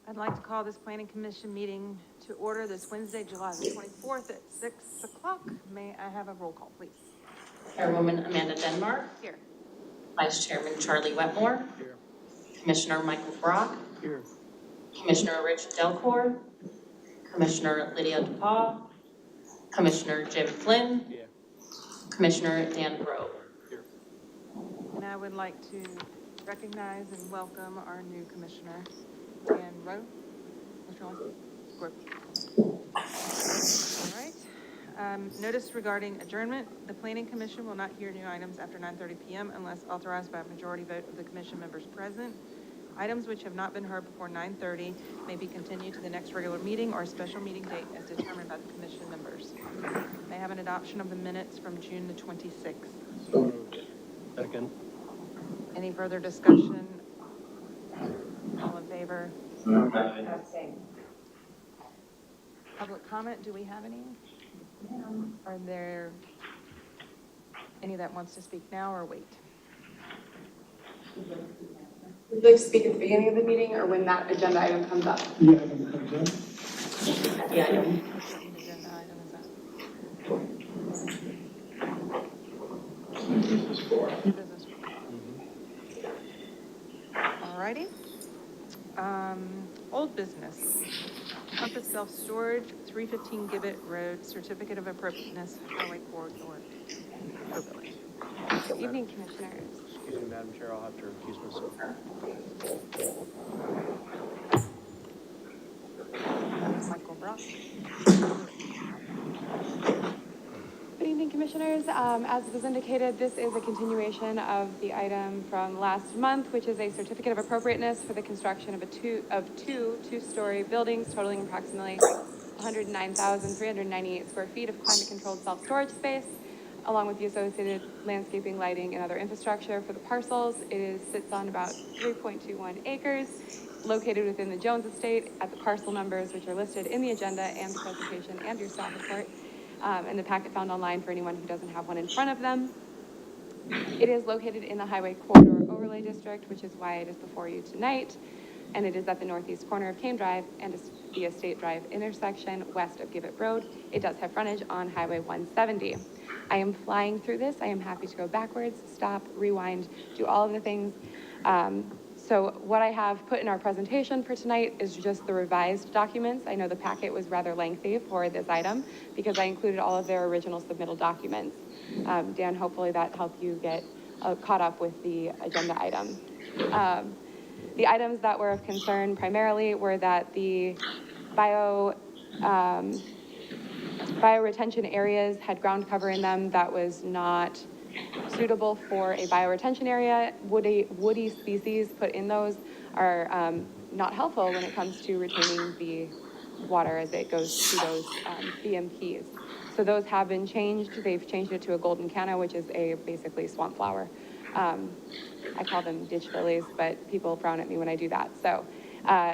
I'd like to call this planning commission meeting to order this Wednesday, July the 24th at 6 o'clock. May I have a roll call, please? Chairwoman Amanda Denmark. Here. Vice Chairman Charlie Wetmore. Here. Commissioner Michael Brock. Here. Commissioner Rich Delcourt. Commissioner Lydia DePaul. Commissioner Jim Flynn. Here. Commissioner Dan Grove. Here. And I would like to recognize and welcome our new commissioner, Dan Rowe. Mr. Olson? Grove. All right. Notice regarding adjournment. The planning commission will not hear new items after 9:30 p.m. unless authorized by a majority vote of the commission members present. Items which have not been heard before 9:30 may be continued to the next regular meeting or a special meeting date as determined by the commission members. May I have an adoption of the minutes from June the 26th. So moved. Second. Any further discussion? All in favor? Aye. Public comment, do we have any? Are there any that wants to speak now or wait? Would you like to speak at the beginning of the meeting or when that agenda item comes up? Yeah, item comes in. Yeah, I know. What agenda item is that? Business four. Business. Alrighty. Old business. Compass self-storage, 315 Gibbet Road, certificate of appropriateness, highway corridor. Overlay. Good evening, Commissioners. Excuse me, Madam Chair, I'll have to recuse myself. Michael Brock. Good evening, Commissioners. As was indicated, this is a continuation of the item from last month, which is a certificate of appropriateness for the construction of two-story buildings totaling approximately 109,398 square feet of climate-controlled self-storage space, along with the associated landscaping, lighting, and other infrastructure for the parcels. It sits on about 3.21 acres, located within the Jones Estate at the parcel numbers, which are listed in the agenda and the presentation and your staff report, and the packet found online for anyone who doesn't have one in front of them. It is located in the Highway Corridor Overlay District, which is why it is before you tonight, and it is at the northeast corner of Kane Drive and the Estate Drive intersection west of Gibbet Road. It does have frontage on Highway 170. I am flying through this. I am happy to go backwards, stop, rewind, do all of the things. So what I have put in our presentation for tonight is just the revised documents. I know the packet was rather lengthy for this item because I included all of their original submittal documents. Dan, hopefully that helped you get caught up with the agenda item. The items that were of concern primarily were that the bioretention areas had ground cover in them that was not suitable for a bioretention area. Woody species put in those are not helpful when it comes to retaining the water as it goes to those BMPs. So those have been changed. They've changed it to a golden canna, which is basically swamp flower. I call them ditch lilies, but people frown at me when I do that. So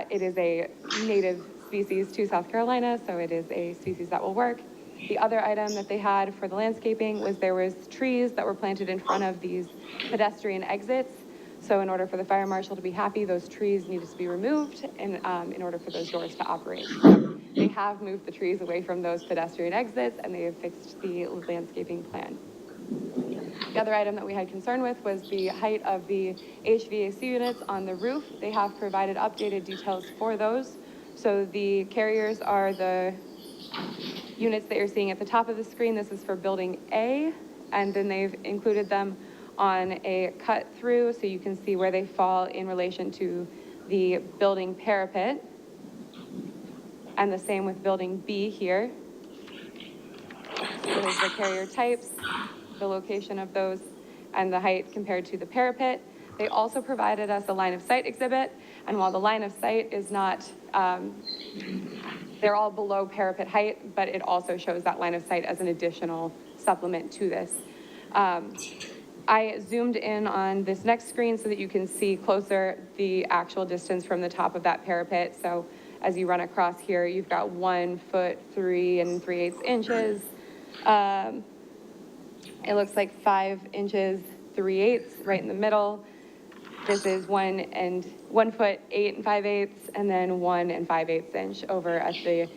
it is a native species to South Carolina, so it is a species that will work. The other item that they had for the landscaping was there was trees that were planted in front of these pedestrian exits. So in order for the fire marshal to be happy, those trees needed to be removed in order for those doors to operate. So they have moved the trees away from those pedestrian exits and they have fixed the landscaping plan. The other item that we had concern with was the height of the HVAC units on the roof. They have provided updated details for those. So the carriers are the units that you're seeing at the top of the screen. This is for building A, and then they've included them on a cut through so you can see where they fall in relation to the building parapet. And the same with building B here. So there's the carrier types, the location of those, and the height compared to the parapet. They also provided us a line of sight exhibit, and while the line of sight is not, they're all below parapet height, but it also shows that line of sight as an additional supplement to this. I zoomed in on this next screen so that you can see closer the actual distance from the top of that parapet. So as you run across here, you've got 1 foot 3 3/8 inches. It looks like 5 inches 3/8 right in the middle. This is 1 foot 8 5/8, and then 1 5/8 inch over at the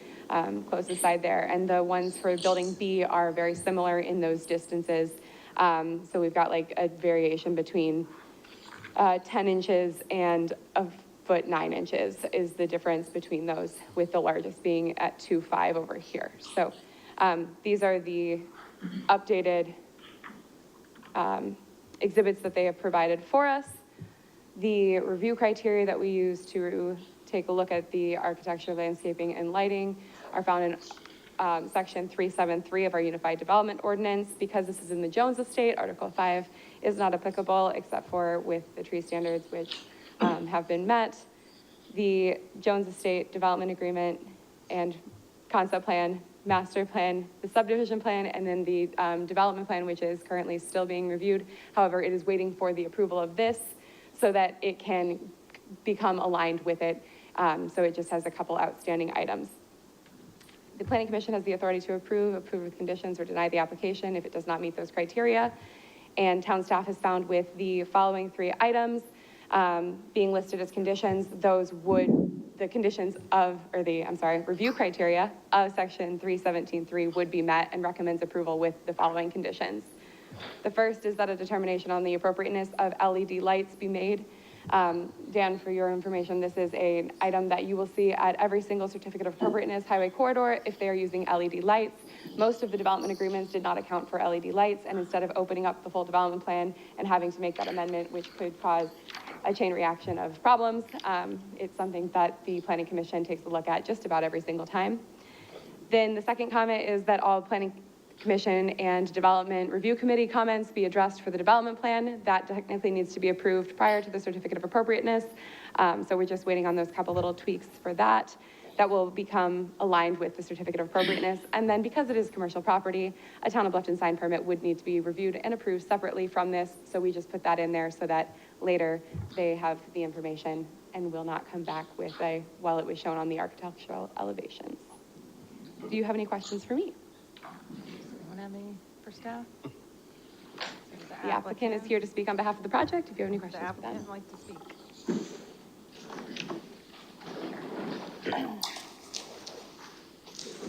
closest side there. And the ones for building B are very similar in those distances. So we've got like a variation between 10 inches and 1 foot 9 inches is the difference between those, with the largest being at 2.5 over here. So these are the updated exhibits that they have provided for us. The review criteria that we use to take a look at the architecture, landscaping, and lighting are found in section 373 of our Unified Development Ordinance. Because this is in the Jones Estate, Article 5 is not applicable except for with the tree standards, which have been met. The Jones Estate Development Agreement and Concept Plan, Master Plan, the Subdivision Plan, and then the Development Plan, which is currently still being reviewed. However, it is waiting for the approval of this so that it can become aligned with it. So it just has a couple outstanding items. The Planning Commission has the authority to approve with conditions, or deny the application if it does not meet those criteria. And town staff has found with the following 3 items being listed as conditions, the conditions of, review criteria of section 317.3 would be met, and recommends approval with the following conditions. The first is that a determination on the appropriateness of LED lights be made. Dan, for your information, this is an item that you will see at every single certificate of appropriateness highway corridor if they are using LED lights. Most of the development agreements did not account for LED lights, and instead of opening up the full development plan and having to make that amendment, which could cause a chain reaction of problems, it's something that the Planning Commission takes a look at just about every single time. Then the second comment is that all Planning Commission and Development Review Committee comments be addressed for the development plan. That technically needs to be approved prior to the certificate of appropriateness. So we're just waiting on those couple little tweaks for that. That will become aligned with the certificate of appropriateness. And then because it is commercial property, a town of Bluffton sign permit would need to be reviewed and approved separately from this. So we just put that in there so that later they have the information and will not come back with while it was shown on the architectural elevations. Do you have any questions for me? Anyone have any for staff? The applicant is here to speak on behalf of the project, if you have any The questions for them. applicant like to speak.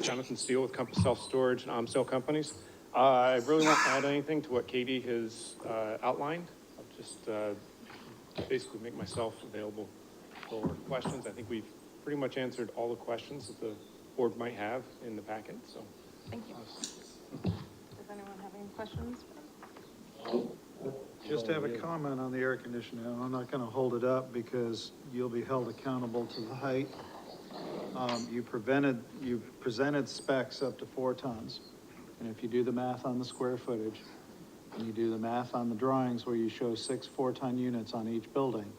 Jonathan Steele with Compass Self-Storage and Amstel Companies. I really won't add anything to what Katie has outlined. I'll just basically make myself available for questions. I think we've pretty much answered all the questions that the board might have in the packet, so. Thank you. Does anyone have any questions? Just have a comment on the air conditioning. I'm not gonna hold it up because you'll be held accountable to the height. You presented specs up to 4 tons. And if you do the math on the square footage, and you do the math on the drawings where you show 6 4-ton units on each building,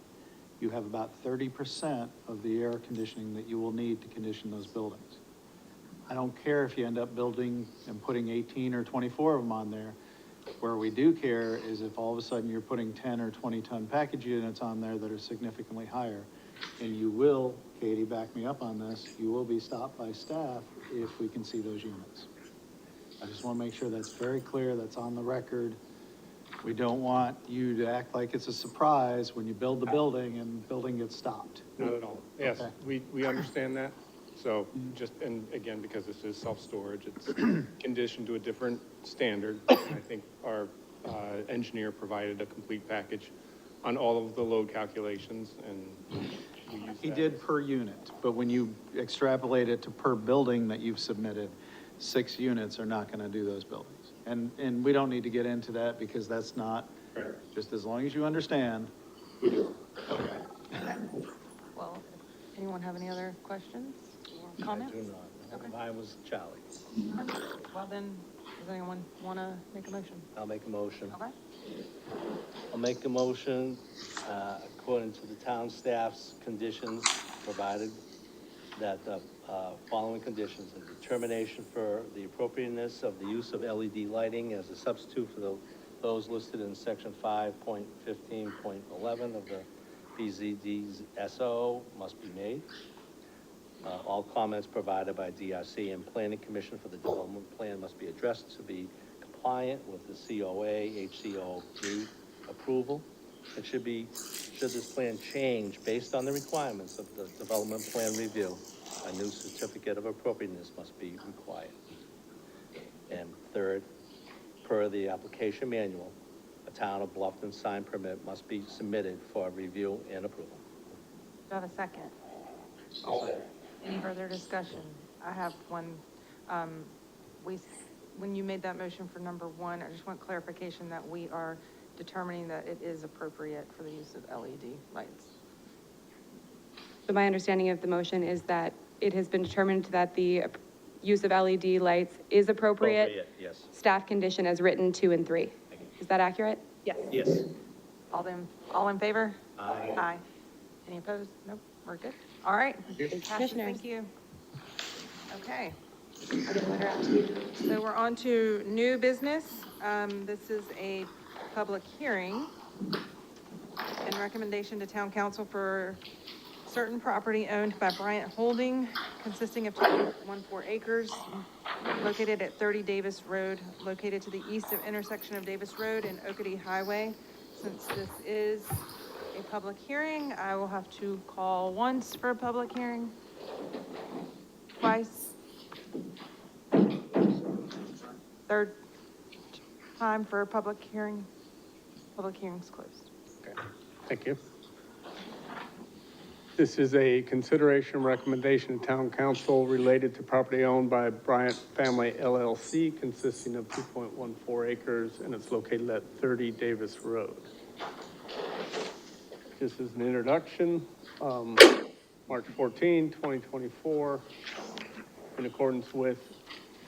you have about 30% of the air conditioning that you will need to condition those buildings. I don't care if you end up building and putting 18 or 24 of them on there. Where we do care is if all of a sudden you're putting 10 or 20-ton package units on there that are significantly higher. And you will, Katie, back me up on this, you will be stopped by staff if we can see those units. I just want to make sure that's very clear, that's on the record. We don't want you to act like it's a surprise when you build the building and the building gets stopped. Not at all. Yes, Okay. we understand that. So just, and again, because this is self-storage, it's conditioned to a different standard. I think our engineer provided a complete package on all of the load calculations, and we use He that. did per unit, but when you extrapolate it to per building that you've submitted, 6 units are not gonna do those buildings. And we don't need to get into that because that's not, just as long as you understand. Okay. Well, anyone have any other questions or comments? I do not. Mine was Charlie. Well then, does anyone want to make a motion? I'll make a motion. Okay. I'll make a motion, according to the town staff's conditions provided, that the following conditions: a determination for the appropriateness of the use of LED lighting as a substitute for those listed in section 5.15.11 of the BZDSO must be made. All comments provided by DRC and Planning Commission for the development plan must be addressed to be compliant with the COA, HCOG approval. It should be, should this plan change based on the requirements of the development plan review, a new certificate of appropriateness must be required. And third, per the application manual, a town of Bluffton sign permit must be submitted for review and approval. Do I have a second? Any further discussion? I have one, when you made that motion for number one, I just want clarification that we are determining that it is appropriate for the use of LED lights. So my understanding of the motion is that it has been determined that the use of LED lights is appropriate. Yes. Staff condition as written 2 and 3. Is that accurate? Yes. Yes. All in favor? Aye. Aye. Any opposed? Nope, we're good. All right. Passes. Commissioners. Thank you. Okay. So we're on to new business. This is a public hearing and recommendation to town council for certain property owned by Bryant Holding consisting of 2.14 acres located at 30 Davis Road, located to the east of intersection of Davis Road and Oakity Highway. Since this is a public hearing, I will have to call once for a public hearing, twice, third time for a public hearing. Public hearing's closed. Okay, thank you. This is a consideration and recommendation to town council related to property owned by Bryant Family LLC consisting of 2.14 acres, and it's located at 30 Davis Road. Just as an introduction, March 14, 2024, in accordance with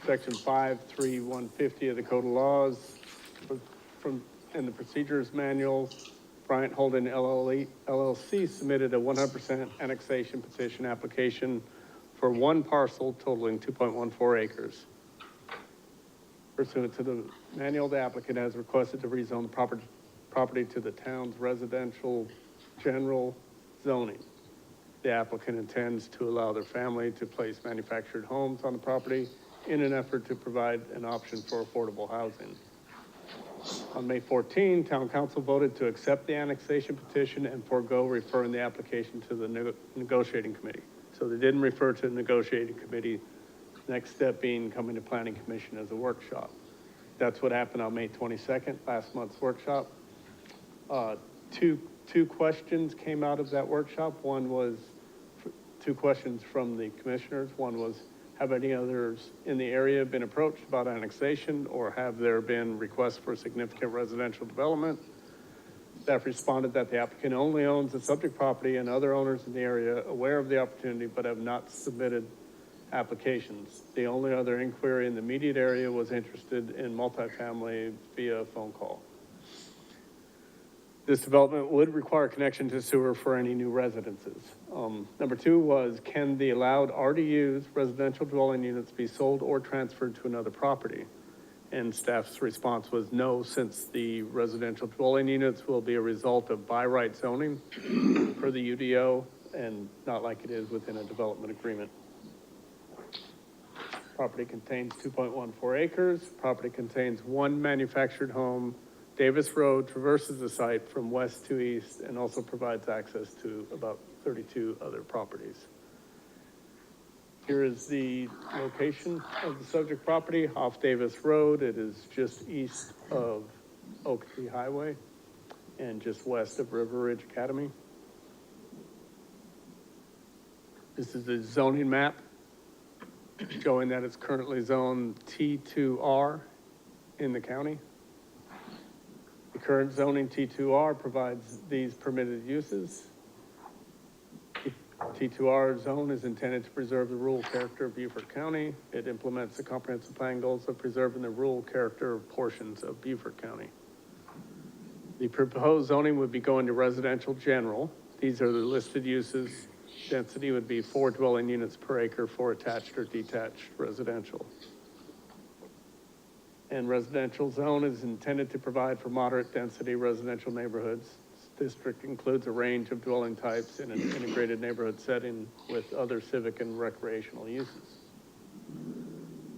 section 53150 of the Code of Laws and the Procedures Manual, Bryant Holding LLC submitted a 100% annexation petition application for one parcel totaling 2.14 acres. Pursuant to the manual, the applicant has requested to rezone the property to the town's residential general zoning. The applicant intends to allow their family to place manufactured homes on the property in an effort to provide an option for affordable housing. On May 14, Town Council voted to accept the annexation petition and forego referring the application to the negotiating committee. So they didn't refer to the negotiating committee, next step being coming to Planning Commission as a workshop. That's what happened on May 22nd, last month's workshop. Two questions came out of that workshop. One was two questions from the commissioners. One was, have any others in the area been approached about annexation, or have there been requests for significant residential development? Staff responded that the applicant only owns the subject property and other owners in the area aware of the opportunity but have not submitted applications. The only other inquiry in the immediate area was interested in multifamily via phone call. This development would require connection to sewer for any new residences. Number two was, can the allowed RDUs, residential dwelling units, be sold or transferred to another property? And staff's response was no, since the residential dwelling units will be a result of by right zoning per the UDO and not like it is within a development agreement. Property contains 2.14 acres. Property contains one manufactured home. Davis Road traverses the site from west to east and also provides access to about 32 other properties. Here is the location of the subject property off Davis Road. It is just east of Oakity Highway and just west of River Ridge Academy. This is the zoning map showing that it's currently zoned T2R in the county. The current zoning T2R provides these permitted uses. T2R zone is intended to preserve the rural character of Beaufort County. It implements the comprehensive plan goals of preserving the rural character of portions of Beaufort County. The proposed zoning would be going to residential general. These are the listed uses. Density would be 4 dwelling units per acre for attached or detached residential. And residential zone is intended to provide for moderate density residential neighborhoods. This district includes a range of dwelling types in an integrated neighborhood setting with other civic and recreational uses.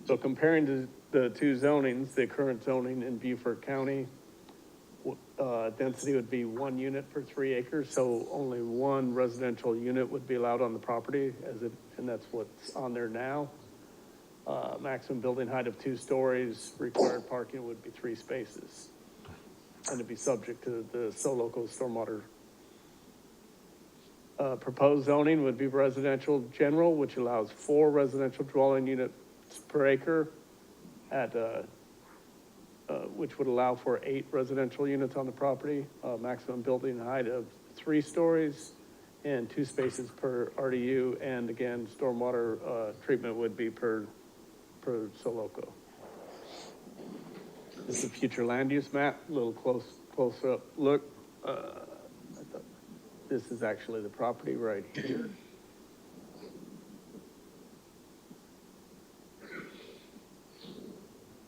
So comparing to the two zonings, the current zoning in Beaufort County, density would be 1 unit per 3 acres, so only 1 residential unit would be allowed on the property and that's what's on there now. Maximum building height of 2 stories, required parking would be 3 spaces. And it'd be subject to the Soloco stormwater. Proposed zoning would be residential general, which allows 4 residential dwelling units per acre at, which would allow for 8 residential units on the property, maximum building height of 3 stories and 2 spaces per RDU. And again, stormwater, treatment would be per Soloco. This is a future land use map, a little close up look. This is actually the property right here.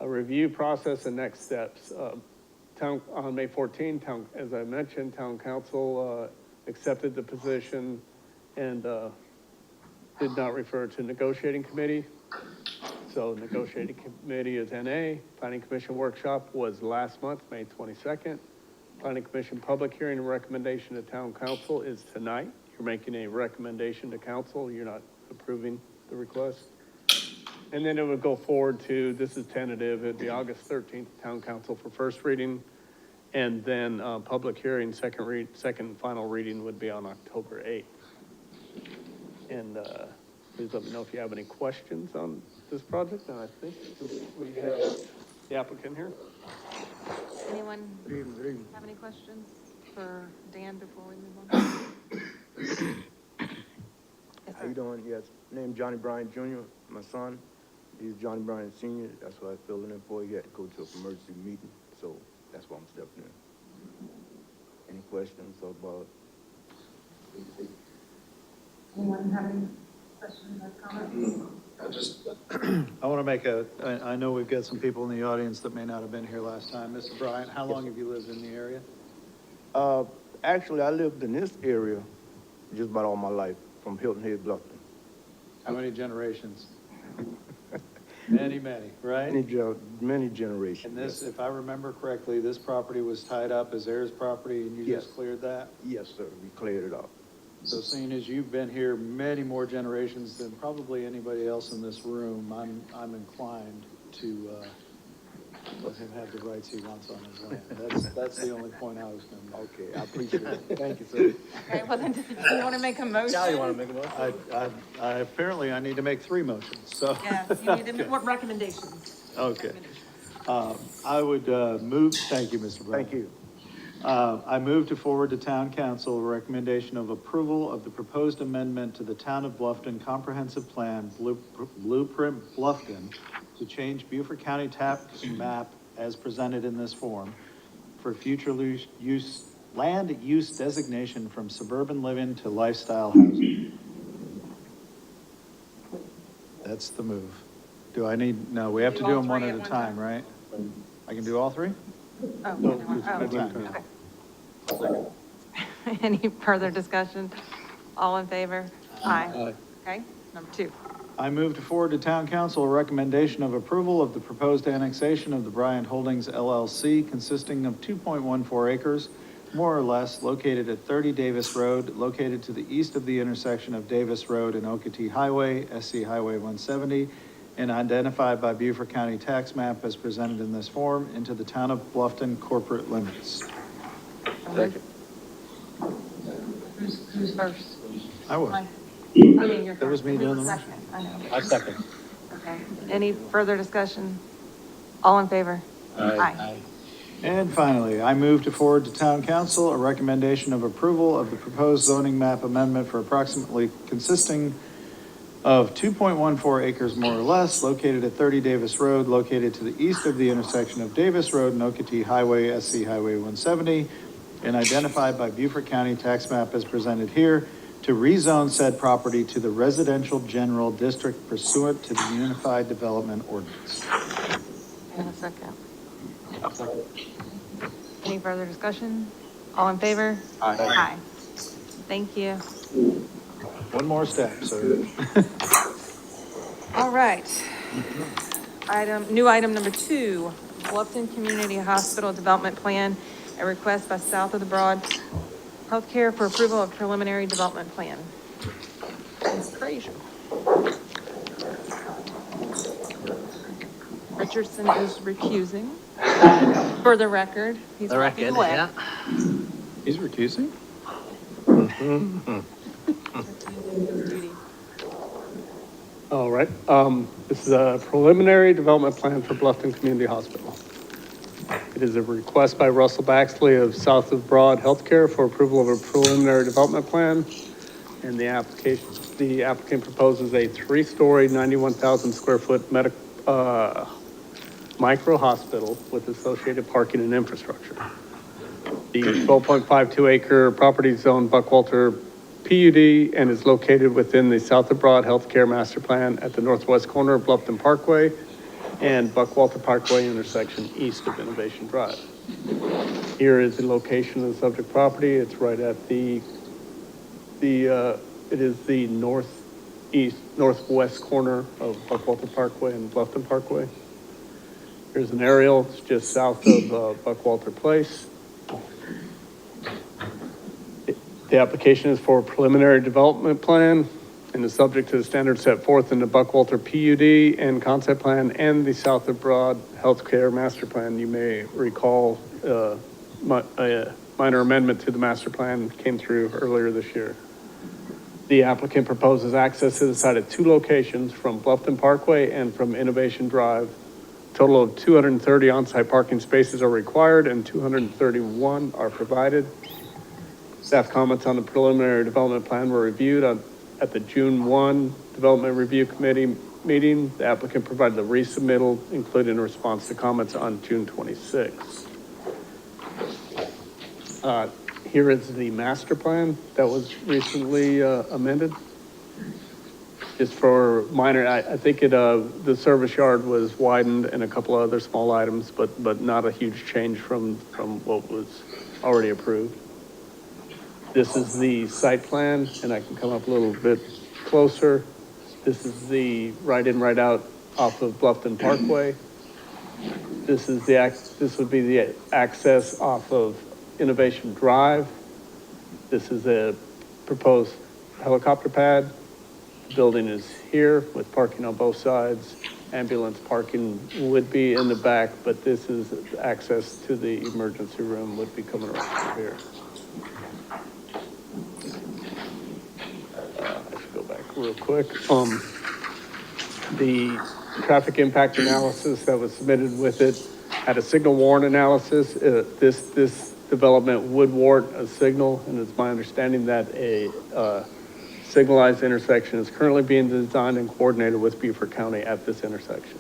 A review process and next steps. On May 14, as I mentioned, town council accepted the position and did not refer to negotiating committee. So negotiating committee is NA. Planning Commission workshop was last month, May 22nd. Planning Commission public hearing and recommendation to town council is tonight. You're making a recommendation to council. You're not approving the request. And then it would go forward to, this is tentative, it'd be August 13th, town council for first reading. And then public hearing, second and final reading would be on October 8th. And please let me know if you have any questions on this project. And I think we have the applicant here. Anyone have any questions for Dan before we move on? Yes, How you sir. doing? Yes, named Johnny Bryant Jr., my son. He's Johnny Bryant Sr., that's what I filled in for. He had to go to an emergency meeting, so that's why I'm stepping in. Any questions about? Anyone have any questions or comments? I want to make I know we've got some people in the audience that may not have been here last time. Mr. Bryant, how long have you lived in the area? Actually, I lived in this area just about all my life, from Hilton Head, Bluffton. How many generations? Many, right? Many generations. And this, yes. if I remember correctly, this property was tied up as heirs property and you Yes. just cleared that? Yes, sir, we cleared it up. So seeing as you've been here many more generations than probably anybody else in this room, I'm inclined to, let him have the rights he wants on his land. That's the only point I was gonna make. Okay, I appreciate it. Thank you, sir. Okay, well then, do you want to make a motion? Now you want to make a motion? I apparently I need to make 3 motions, so. Yeah, you need to, what recommendations? Okay. I would, move, thank you, Mr. Brown. Thank you. I move to forward to town council a recommendation of approval of the proposed amendment to the Town of Bluffton Comprehensive Plan, Blueprint Bluffton, to change Beaufort County tax map as presented in this form for future land use designation from suburban living to lifestyle housing. That's the move. Do I need, no, we have to Do do all them one three at a at one time, time? right? I can do all 3? Oh, No, one just one at a time. okay. Any further discussion? All in favor? Aye. Okay, number 2. I move to forward to town council a recommendation of approval of the proposed annexation of the Bryant Holdings LLC consisting of 2.14 acres, more or less, located at 30 Davis Road, located to the east of the intersection of Davis Road and Okatee Highway, SC Highway 170, and identified by Beaufort County tax map as presented in this form into the Town of Bluffton corporate limits. Second. Who's first? I was. Mike? I mean, you're That was first. me Who's doing the second? I know. I second. Okay. Any further discussion? All in favor? Aye. And finally, I move to forward to town council a recommendation of approval of the proposed zoning map amendment for approximately consisting of 2.14 acres more or less, located at 30 Davis Road, located to the east of the intersection of Davis Road and Okatee Highway, SC Highway 170, and identified by Beaufort County tax map as presented here, to rezone said property to the residential general district pursuant to the Unified Development Ordinance. And a second. Any further discussion? All in favor? Aye. Thank you. One more step, sir. All right. New item number 2, Bluffton Community Hospital Development Plan. a request by South of the Broad Healthcare for approval of preliminary development plan. It's crazy. Richardson is recusing. For the record, he's The walking record, away. yeah. He's recusing? Judy. All right, this is a preliminary development plan for Bluffton Community Hospital. It is a request by Russell Baxley of South of Broad Healthcare for approval of a preliminary development plan. And the applicant proposes a 3-story, 91,000 square foot micro hospital with associated parking and infrastructure. The 12.52 acre property is zoned Buckwalter PUD and is located within the South of Broad Healthcare Master Plan at the northwest corner of Bluffton Parkway and Buckwalter Parkway intersection east of Innovation Drive. Here is the location of the subject property. It's right at it is the northwest corner of Buckwalter Parkway and Bluffton Parkway. Here's an aerial. It's just south of Buckwalter Place. The application is for a preliminary development plan and is subject to the standards set forth in the Buckwalter PUD and concept plan and the South of Broad Healthcare Master Plan. You may recall a minor amendment to the master plan came through earlier this year. The applicant proposes access to the site at 2 locations from Bluffton Parkway and from Innovation Drive. A total of 230 on-site parking spaces are required and 231 are provided. Staff comments on the preliminary development plan were reviewed at the June 1 Development Review Committee meeting. The applicant provided a resubmittal, including a response to comments on June 26. Here is the master plan that was recently amended. Just for minor, I think the service yard was widened and a couple of other small items, but not a huge change from what was already approved. This is the site plan, and I can come up a little bit closer. This is the right in, right out off of Bluffton Parkway. This would be the access off of Innovation Drive. This is a proposed helicopter pad. The building is here with parking on both sides. Ambulance parking would be in the back, but this is access to the emergency room would be coming around through here. I should go back real quick. The traffic impact analysis that was submitted with it had a signal warrant analysis. This development would warrant a signal, and it's my understanding that a signalized intersection is currently being designed and coordinated with Beaufort County at this intersection.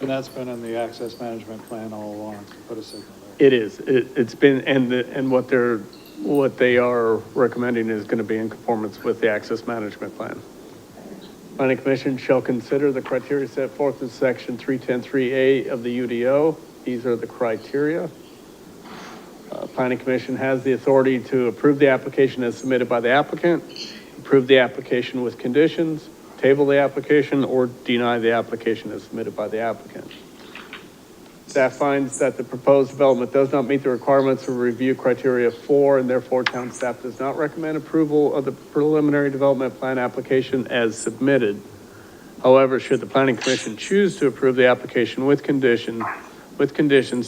And that's been in the access management plan all along, to put a signal there. It is. It's been, and what they are recommending is going to be in conformance with the access management plan. Planning Commission shall consider the criteria set forth in section 310.3A of the UDO. These are the criteria. Planning Commission has the authority to approve the application as submitted by the applicant, approve the application with conditions, table the application, or deny the application as submitted by the applicant. Staff finds that the proposed development does not meet the requirements of review criteria 4, and therefore town staff does not recommend approval of the preliminary development plan application as submitted. However, should the Planning Commission choose to approve the application with conditions,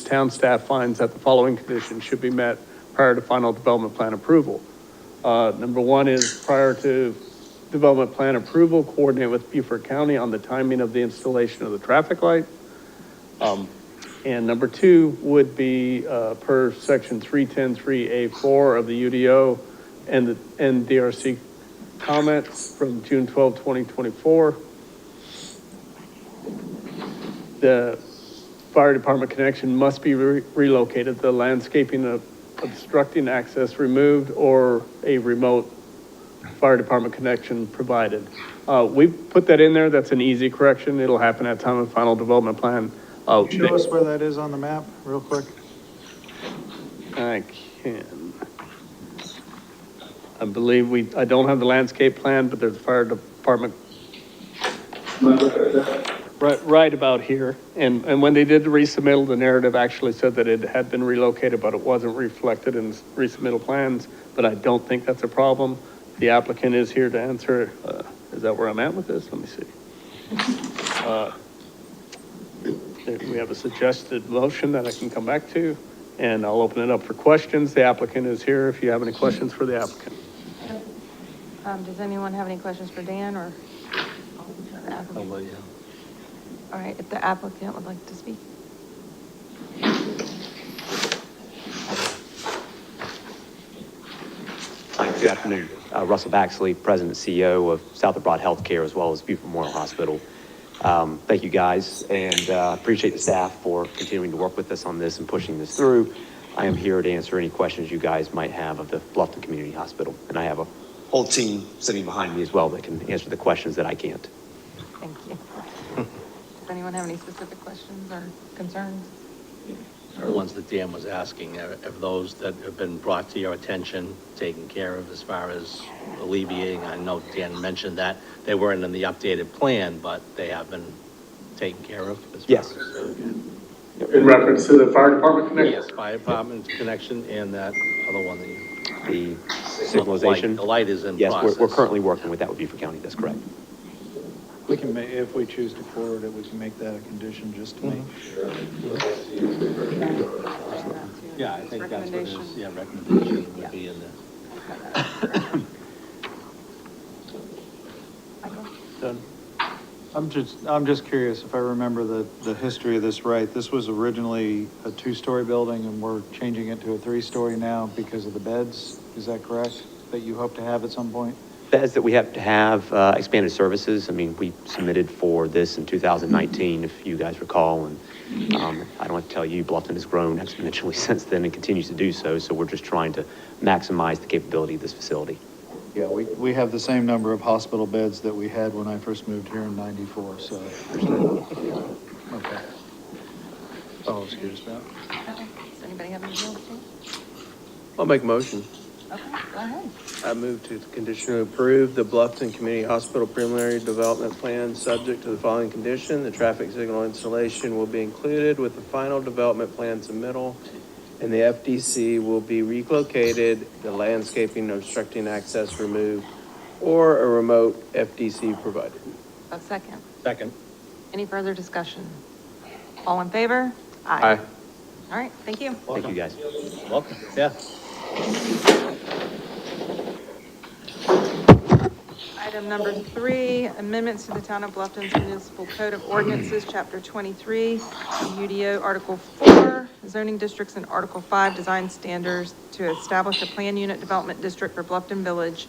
town staff finds that the following conditions should be met prior to final development plan approval. Number 1 is prior to development plan approval, coordinate with Beaufort County on the timing of the installation of the traffic light. And number 2 would be per section 310.3A4 of the UDO and the NDRC comments from June 12, 2024. The fire department connection must be relocated, the landscaping obstructing access removed, or a remote fire department connection provided. We put that in there. That's an easy correction. It'll happen at time of final development plan. Can you show us where that is on the map, real quick? I can. I believe I don't have the landscape plan, but there's a fire department. right about here. And when they did the resubmittal, the narrative actually said that it had been relocated, but it wasn't reflected in resubmittal plans. But I don't think that's a problem. The applicant is here to answer. Is that where I'm at with this? Let me see. We have a suggested motion that I can come back to, and I'll open it up for questions. The applicant is here if you have any questions for the applicant. Does anyone have any questions for Dan or? the How applicant? about you? All right, if the applicant would like to speak. Hi, good afternoon. Russell Baxley, President and CEO of South of Broad Healthcare, as well as Beaufort Memorial Hospital. Thank you, guys, and appreciate the staff for continuing to work with us on this and pushing this through. I am here to answer any questions you guys might have of the Bluffton Community Hospital, and I have a whole team sitting behind me as well that can answer the questions that I can't. Thank you. Does anyone have any specific questions or concerns? The ones that Dan was asking, of those that have been brought to your attention, taken care of as far as alleviating? I know Dan mentioned that they weren't in the updated plan, but they have been taken care of as far Yes. as? In reference to the fire department connection? Yes, fire department connection and that other one that you. The signalization? The light is in Yes, process. we're currently working with that with Beaufort County, that's correct. We can make, if we choose to forward it, we can make that a condition just to make sure. Yeah, I think that's what it is, yeah, recommendation would be in there. Done. I'm just curious if I remember the history of this right. This was originally a two-story building and we're changing it to a three-story now because of the beds. Is that correct? That you hope to have at some point? Beds that we have to have, expanded services. I mean, we submitted for this in 2019, if you guys recall, and I don't have to tell you, Bluffton has grown exponentially since then and continues to do so. So we're just trying to maximize the capability of this facility. Yeah, we have the same number of hospital beds that we had when I first moved here in '94, so. Okay. Oh, excuse me. Okay. Does anybody have anything else? I'll make a motion. Okay, go ahead. I move to conditionally approve the Bluffton Community Hospital preliminary development plan, subject to the following condition: the traffic signal installation will be included with the final development plan submittal, and the FDC will be relocated, the landscaping obstructing access removed, or a remote FDC provided. A second. Second. Any further discussion? All in favor? Aye. All right, thank you. Thank you, guys. Welcome, yeah. Item number 3, amendments to the Town of Bluffton's Municipal Code of Ordinances, Chapter 23, UDO, Article 4, zoning districts, and Article 5, design standards to establish a plan unit development district for Bluffton Village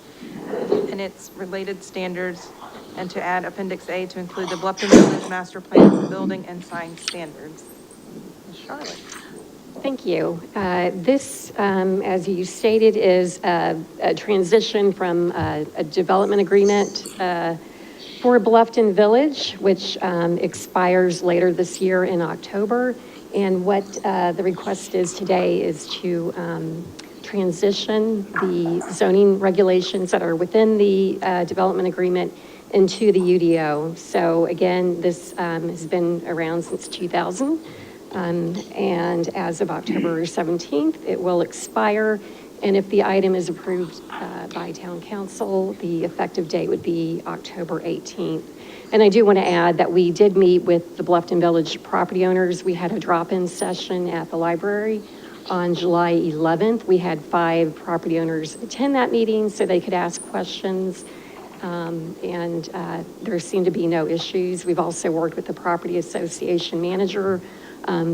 and its related standards, and to add Appendix A to include the Bluffton Village Master Plan, building and sign standards. Ms. Charlotte. Thank you. This, as you stated, is a transition from a development agreement for Bluffton Village, which expires later this year in October. And what the request is today is to transition the zoning regulations that are within the development agreement into the UDO. So again, this has been around since 2000. And as of October 17th, it will expire. And if the item is approved by town council, the effective date would be October 18th. And I do want to add that we did meet with the Bluffton Village property owners. We had a drop-in session at the library on July 11th. We had 5 property owners attend that meeting so they could ask questions. And there seemed to be no issues. We've also worked with the property association manager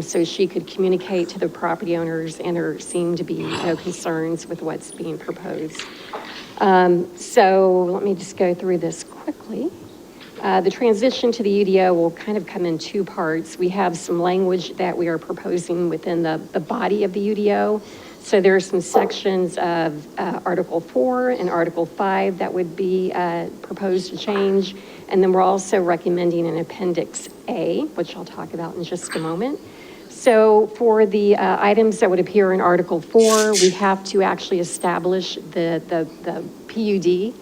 so she could communicate to the property owners, and there seemed to be no concerns with what's being proposed. So let me just go through this quickly. The transition to the UDO will kind of come in 2 parts. We have some language that we are proposing within the body of the UDO. So there are some sections of Article 4 and Article 5 that would be proposed to change. And then we're also recommending an Appendix A, which I'll talk about in just a moment. So for the items that would appear in Article 4, we have to actually establish the PUD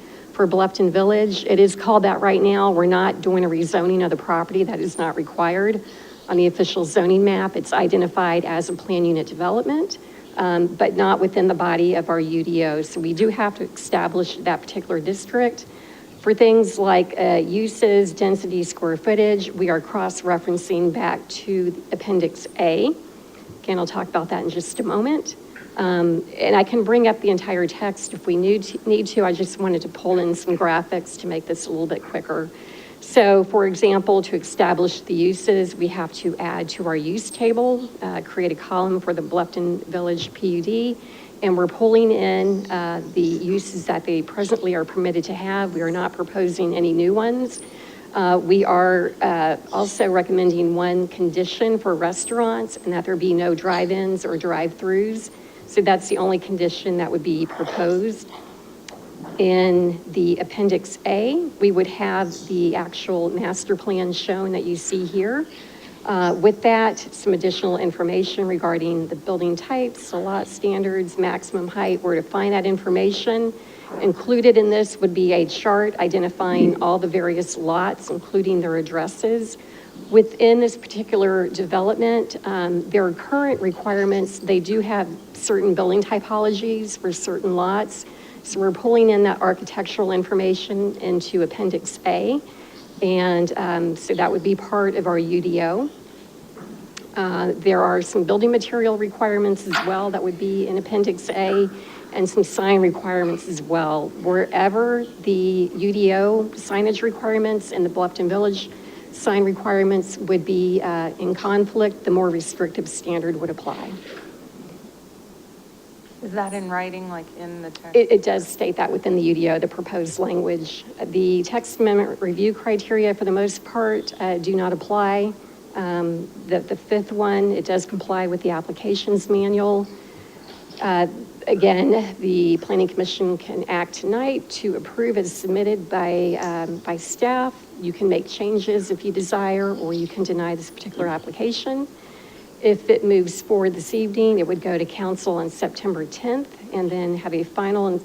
for Bluffton Village. It is called that right now. We're not doing a rezoning of the property. That is not required on the official zoning map. It's identified as a plan unit development, but not within the body of our UDO. So we do have to establish that particular district. For things like uses, density, square footage, we are cross-referencing back to Appendix A. Again, I'll talk about that in just a moment. And I can bring up the entire text if we need to. I just wanted to pull in some graphics to make this a little bit quicker. So, for example, to establish the uses, we have to add to our use table, create a column for the Bluffton Village PUD, and we're pulling in the uses that they presently are permitted to have. We are not proposing any new ones. We are also recommending one condition for restaurants, and that there be no drive-ins or drive-throughs. So that's the only condition that would be proposed. In the Appendix A, we would have the actual master plan shown that you see here. With that, some additional information regarding the building types, the lot standards, maximum height, where to find that information. Included in this would be a chart identifying all the various lots, including their addresses. Within this particular development, there are current requirements. They do have certain building typologies for certain lots. So we're pulling in that architectural information into Appendix A. And so that would be part of our UDO. There are some building material requirements as well that would be in Appendix A, and some sign requirements as well. Wherever the UDO signage requirements and the Bluffton Village sign requirements would be in conflict, the more restrictive standard would apply. Is that in writing, like in the text? It does state that within the UDO, the proposed language. The text amendment review criteria, for the most part, do not apply. The fifth one, it does comply with the applications manual. Again, the Planning Commission can act tonight to approve as submitted by staff. You can make changes if you desire, or you can deny this particular application. If it moves forward this evening, it would go to council on September 10th, and then have a final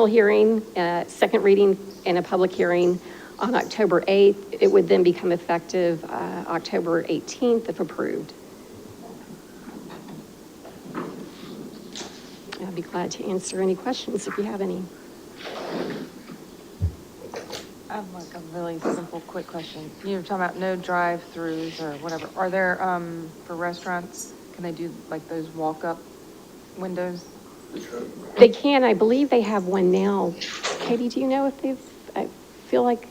hearing, second reading, and a public hearing on October 8th. It would then become effective October 18th if approved. I'd be glad to answer any questions if you have any. I have like a really simple, quick question. You were talking about no drive-throughs or whatever. Are there, for restaurants, can they do like those walk-up windows? They can, I believe they have one now. Katie, do you know if I feel like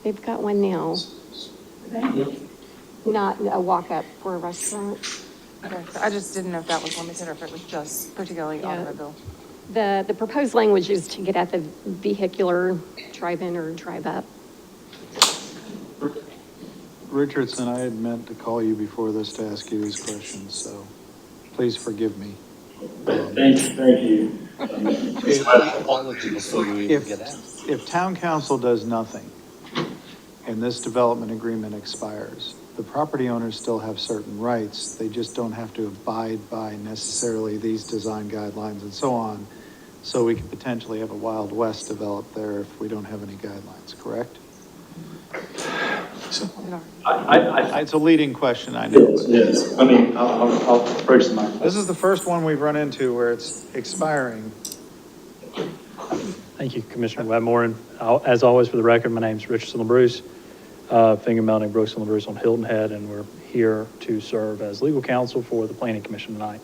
they've got one now. Not a walk-up for a restaurant. Okay, so I just didn't know if that was limited or if it was just particularly automobile. The proposed language is to get at the vehicular drive-in or drive-up. Richardson, I had meant to call you before this to ask you these questions, so please forgive me. Thank you. If town council does nothing and this development agreement expires, the property owners still have certain rights. They just don't have to abide by necessarily these design guidelines and so on. So we could potentially have a Wild West develop there if we don't have any guidelines, correct? It's a leading question, I know. Yes. I mean, I'll approach the microphone. This is the first one we've run into where it's expiring. Thank you, Commissioner Wetmore. As always, for the record, my name is Richardson LaBruce, Finger Mountain Brooks and LaBruce on Hilton Head, and we're here to serve as legal counsel for the Planning Commission tonight.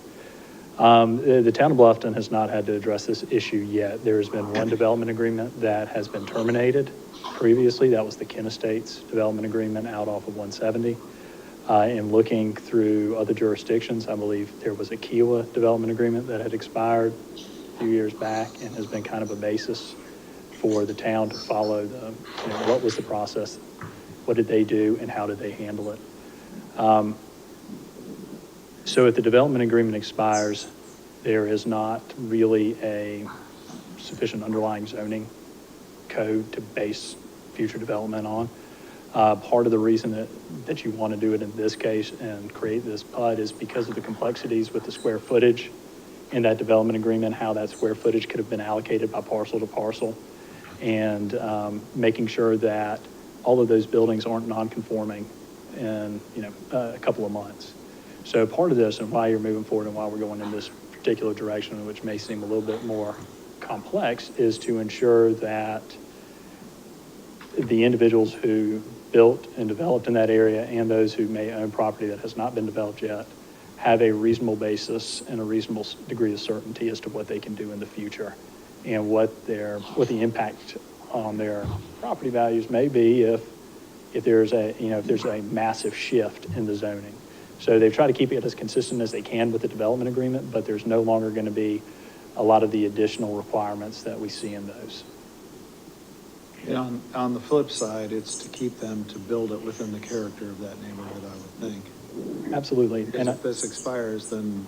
The town of Bluffton has not had to address this issue yet. There has been one development agreement that has been terminated previously. That was the Ken Estates development agreement out off of 170. And looking through other jurisdictions, I believe there was a Kiowa development agreement that had expired a few years back and has been kind of a basis for the town to follow what was the process, what did they do, and how did they handle it. So if the development agreement expires, there is not really a sufficient underlying zoning code to base future development on. Part of the reason that you want to do it in this case and create this PUD is because of the complexities with the square footage in that development agreement, how that square footage could have been allocated by parcel to parcel. and making sure that all of those buildings aren't non-conforming in, a couple of months. So part of this and why you're moving forward and why we're going in this particular direction, which may seem a little bit more complex, is to ensure that the individuals who built and developed in that area and those who may own property that has not been developed yet have a reasonable basis and a reasonable degree of certainty as to what they can do in the future and what the impact on their property values may be if there's a massive shift in the zoning. So they've tried to keep it as consistent as they can with the development agreement, but there's no longer going to be a lot of the additional requirements that we see in those. Yeah, on the flip side, it's to keep them to build it within the character of that neighborhood, I would think. Absolutely. Because if this expires, then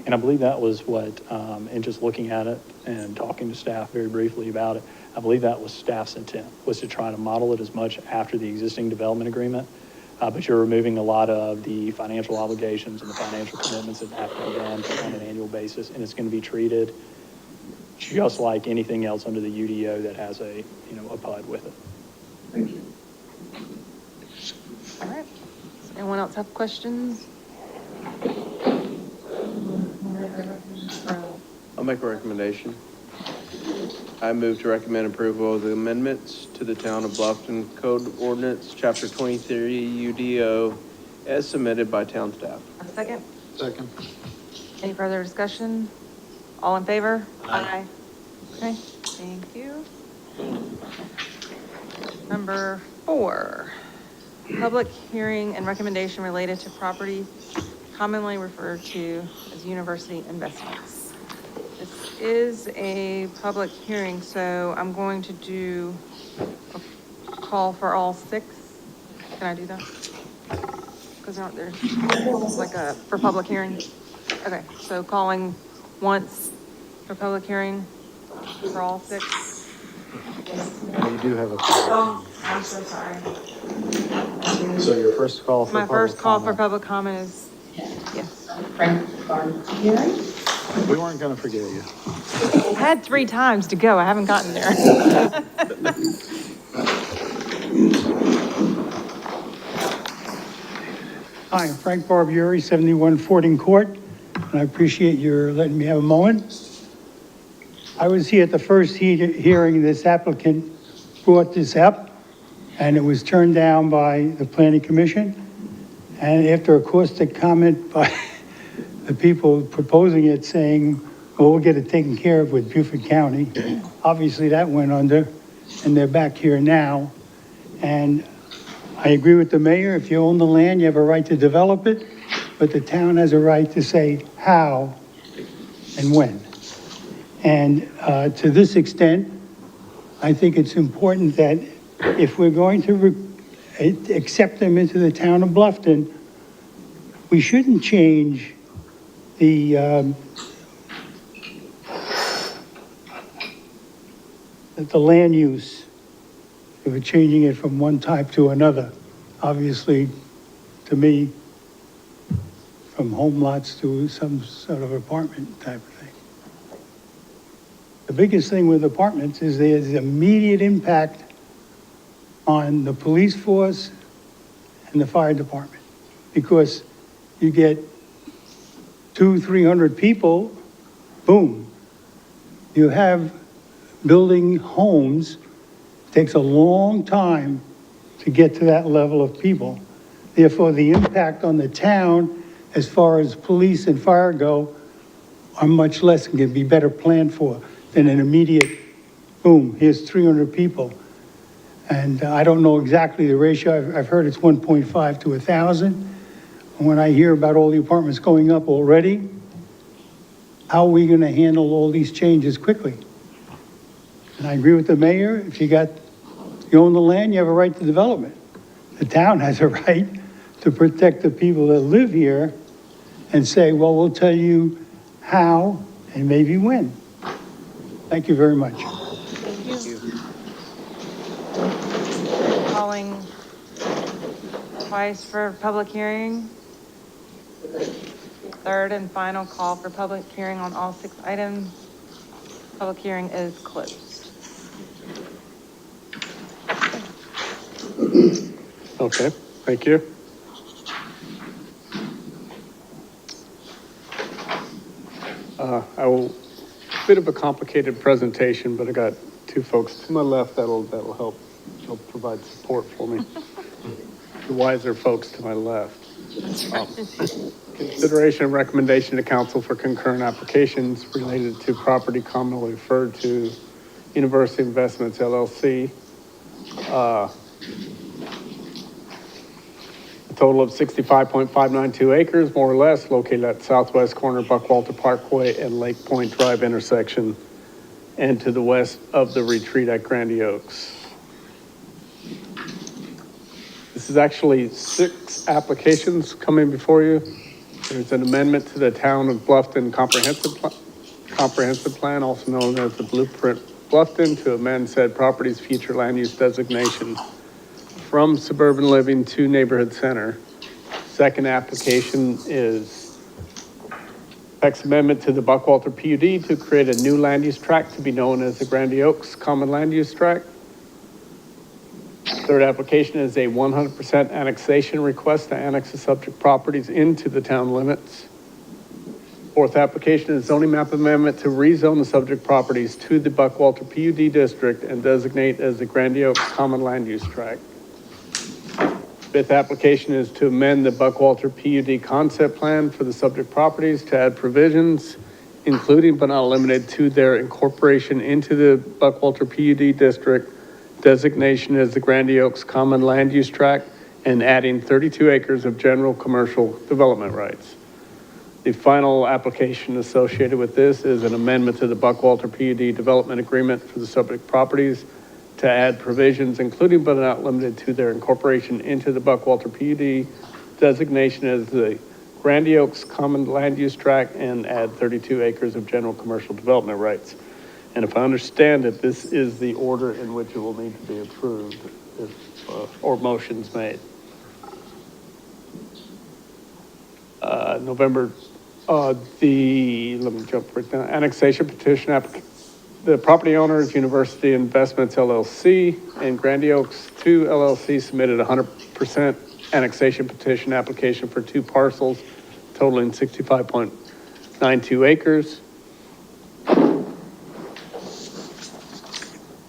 And I believe that was what, and just looking at it and talking to staff very briefly about it, I believe that was staff's intent, was to try to model it as much after the existing development agreement. But you're removing a lot of the financial obligations and the financial commitments that have to be done on an annual basis, and it's going to be treated just like anything else under the UDO that has a PUD with it. Thank you. All right. Does anyone else have questions? I'll make a recommendation. I move to recommend approval of the amendments to the Town of Bluffton Code Ordinance, Chapter 23 UDO, as submitted by town staff. A second? second. Any further discussion? All in favor? Aye. Okay, thank you. Number 4, public hearing and recommendation related to property commonly referred to as university investments. This is a public hearing, so I'm going to do a call for all 6. Can I do that? Because aren't there like for public hearing? Okay, so calling once for public hearing for all 6. You do have a. Oh, I'm so sorry. So your first call for My public first call for comment. public comment is, yes. Frank Barbieri. We weren't gonna forget you. I had 3 times to go. I haven't gotten there. Hi, I'm Frank Barbieri, 71 Fording Court, and I appreciate your letting me have a moment. I was here at the first hearing. This applicant brought this up, and it was turned down by the Planning Commission. And after a caustic comment by the people proposing it saying, well, we'll get it taken care of with Beaufort County, obviously that went under, and they're back here now. And I agree with the mayor. If you own the land, you have a right to develop it, but the town has a right to say how and when. And to this extent, I think it's important that if we're going to accept them into the town of Bluffton, we shouldn't change the land use if we're changing it from one type to another. Obviously, to me, from home lots to some sort of apartment type of thing. The biggest thing with apartments is there's immediate impact on the police force and the fire department, because you get 200-300 people, boom. You have building homes, takes a long time to get to that level of people. Therefore, the impact on the town as far as police and fire go are much less and can be better planned for than an immediate, boom, here's 300 people. And I don't know exactly the ratio. I've heard it's 1.5 to 1,000. And when I hear about all the apartments going up already, how are we going to handle all these changes quickly? And I agree with the mayor. If you own the land, you have a right to development. The town has a right to protect the people that live here and say, well, we'll tell you how and maybe when. Thank you very much. Thank you. Calling twice for public hearing. 3rd and final call for public hearing on all 6 items. Public hearing is closed. Okay, thank you. Bit of a complicated presentation, but I got two folks to my left that'll help provide support for me. The wiser folks to my left. Consideration and recommendation to council for concurrent applications related to property commonly referred to University Investments LLC. A total of 65.592 acres, more or less, located at southwest corner Buckwalter Parkway and Lake Point Drive intersection, and to the west of the retreat at Grandy Oaks. This is actually 6 applications coming before you. There's an amendment to the Town of Bluffton comprehensive plan, also known as the Blueprint Bluffton, to amend said property's future land use designation from suburban living to neighborhood center. Second application is text amendment to the Buckwalter PUD to create a new land use tract to be known as the Grandy Oaks Common Land Use Tract. Third application is a 100% annexation request to annex the subject properties into the town limits. Fourth application is zoning map amendment to rezone the subject properties to the Buckwalter PUD district and designate as the Grandy Oaks Common Land Use Tract. Fifth application is to amend the Buckwalter PUD concept plan for the subject properties to add provisions, including but not limited to their incorporation into the Buckwalter PUD district, designation as the Grandy Oaks Common Land Use Tract, and adding 32 acres of general commercial development rights. The final application associated with this is an amendment to the Buckwalter PUD development agreement for the subject properties to add provisions, including but not limited to their incorporation into the Buckwalter PUD designation as the Grandy Oaks Common Land Use Tract, and add 32 acres of general commercial development rights. And if I understand it, this is the order in which it will need to be approved if, or motions made. Let me jump right down. Annexation petition the property owners, University Investments LLC and Grandy Oaks 2 LLC, submitted a 100% annexation petition application for 2 parcels totaling 65.92 acres.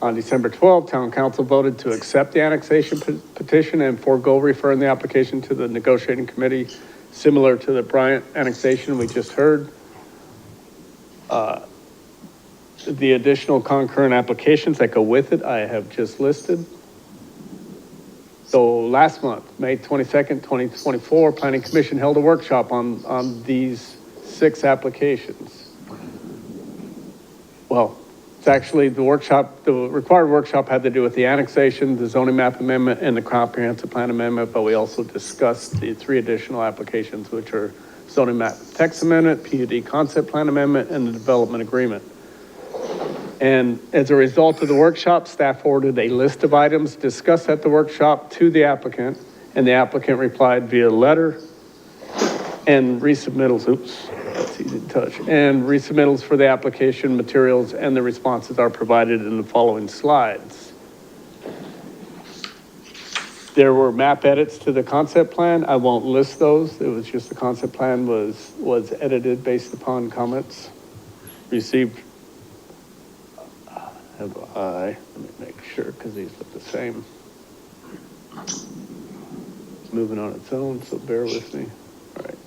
On December 12th, Town Council voted to accept the annexation petition and forego referring the application to the negotiating committee, similar to the Bryant annexation we just heard. The additional concurrent applications that go with it, I have just listed. So last month, May 22nd, 2024, Planning Commission held a workshop on these 6 applications. Well, it's actually the required workshop had to do with the annexation, the zoning map amendment, and the comprehensive plan amendment, but we also discussed the 3 additional applications, which are zoning map text amendment, PUD concept plan amendment, and the development agreement. And as a result of the workshop, staff forwarded a list of items discussed at the workshop to the applicant, and the applicant replied via letter and resubmittals, that's easy to touch, and resubmittals for the application materials, and the responses are provided in the following slides. There were map edits to the concept plan. I won't list those. It was just the concept plan was edited based upon comments received. Let me make sure, because these look the same. It's moving on its own, so bear with me. All right.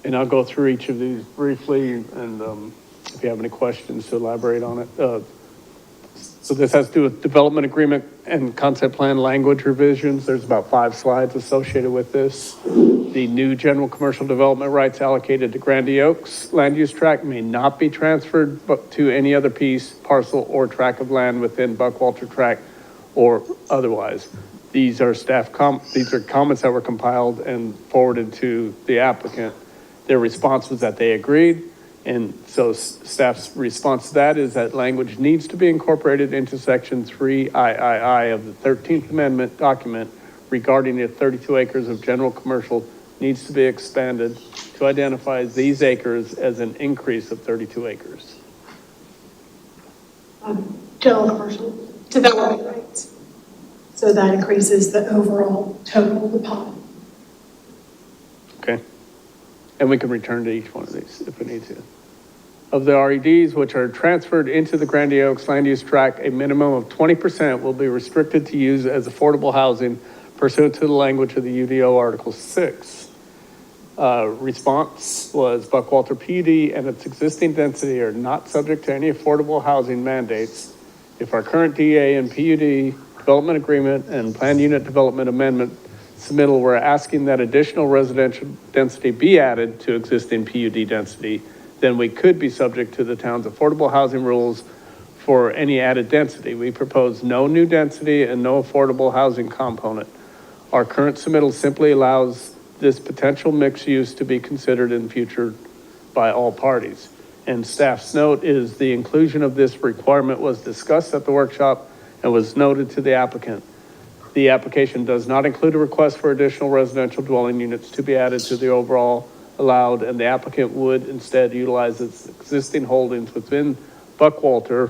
And I'll go through each of these briefly, and if you have any questions to elaborate on it. So this has to do with development agreement and concept plan language revisions. There's about 5 slides associated with this. The new general commercial development rights allocated to Grandy Oaks land use tract may not be transferred to any other piece, parcel, or tract of land within Buckwalter tract or otherwise. These are these are comments that were compiled and forwarded to the applicant. Their response was that they agreed. And so staff's response to that is that language needs to be incorporated into section 3II of the 13th Amendment document regarding the 32 acres of general commercial needs to be expanded to identify these acres as an increase of 32 acres. general commercial development rights. So that increases the overall total of the pot. Okay. And we can return to each one of these if we need to. Of the REDs which are transferred into the Grandy Oaks land use tract, a minimum of 20% will be restricted to use as affordable housing pursuant to the language of the UDO Article 6. Response was Buckwalter PUD and its existing density are not subject to any affordable housing mandates if our current DA and PUD development agreement and planned unit development amendment submittal were asking that additional residential density be added to existing PUD density, then we could be subject to the town's affordable housing rules for any added density. We propose no new density and no affordable housing component. Our current submittal simply allows this potential mixed use to be considered in future by all parties. And staff's note is the inclusion of this requirement was discussed at the workshop and was noted to the applicant. The application does not include a request for additional residential dwelling units to be added to the overall allowed, and the applicant would instead utilize its existing holdings within Buckwalter,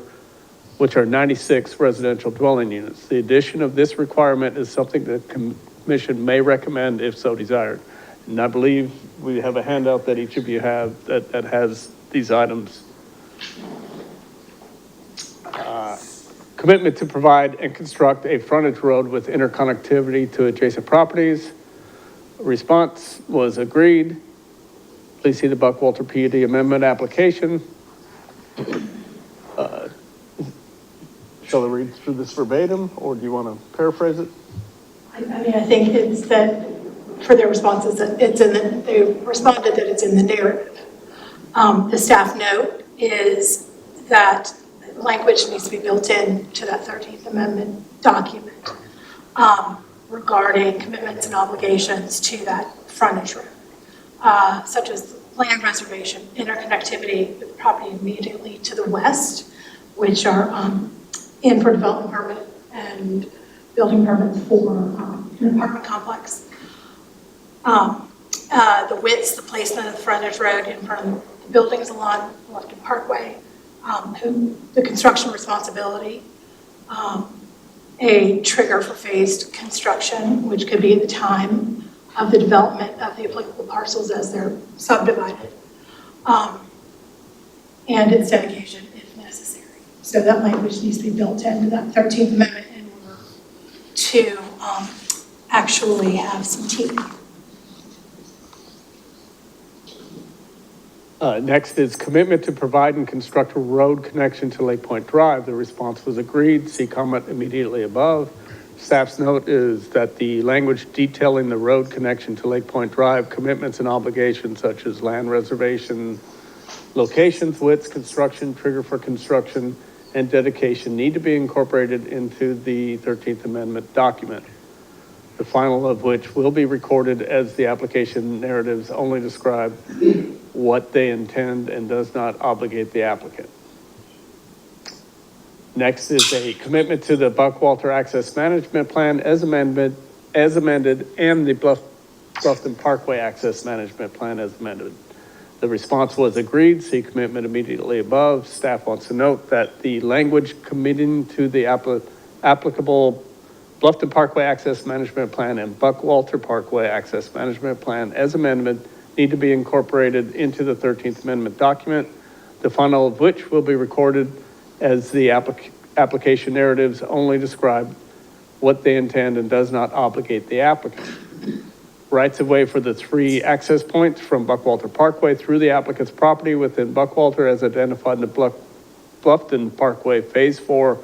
which are 96 residential dwelling units. The addition of this requirement is something that commission may recommend if so desired. And I believe we have a handout that each of you have that has these items. Commitment to provide and construct a frontage road with interconnectivity to adjacent properties. Response was agreed. Please see the Buckwalter PUD amendment application. Shall I read through this verbatim, or do you want to paraphrase it? I mean, I think it's that for their responses, that it's in the, they responded that it's in the narrative. The staff note is that language needs to be built in to that 13th Amendment document regarding commitments and obligations to that frontage road, such as land reservation, interconnectivity with property immediately to the west, which are in for development permit and building permit for an apartment complex. The widths, the placement of the frontage road in front of the buildings along Bluffton Parkway, the construction responsibility, a trigger for phased construction, which could be at the time of the development of the applicable parcels as they're subdivided, and its dedication if necessary. So that language needs to be built into that 13th Amendment in order to actually have some teeth. Next is commitment to provide and construct a road connection to Lake Point Drive. The response was agreed. See comment immediately above. Staff's note is that the language detailing the road connection to Lake Point Drive, commitments and obligations such as land reservation, locations, widths, construction, trigger for construction, and dedication need to be incorporated into the 13th Amendment document, the final of which will be recorded as the application narratives only describe what they intend and does not obligate the applicant. Next is a commitment to the Buckwalter Access Management Plan as amended, and the Bluffton Parkway Access Management Plan as amended. The response was agreed. See commitment immediately above. Staff wants to note that the language committing to the applicable Bluffton Parkway Access Management Plan and Buckwalter Parkway Access Management Plan as amendment need to be incorporated into the 13th Amendment document, the final of which will be recorded as the application narratives only describe what they intend and does not obligate the applicant. Rights of way for the 3 access points from Buckwalter Parkway through the applicant's property within Buckwalter as identified in the Bluffton Parkway Phase 4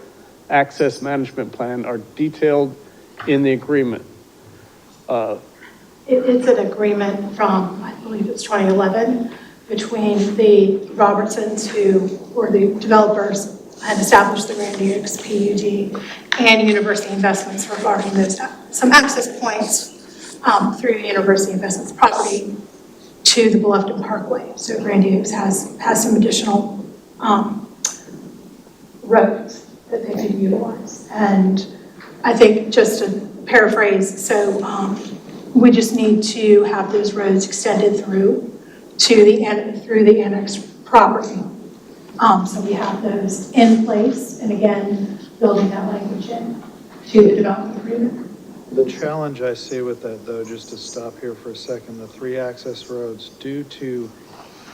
Access Management Plan are detailed in the agreement. It's an agreement from, I believe it's 2011, between the Robertsons who were the developers and established the Grandy Oaks PUD and University Investments regarding those, some access points through University Investments property to the Bluffton Parkway. So Grandy Oaks has some additional roads that they can utilize. And I think just to paraphrase, so we just need to have those roads extended through to the through the annex property So we have those in place, and again, building that language in to the development agreement. The challenge I see with that, though, just to stop here for a second, the 3 access roads, due to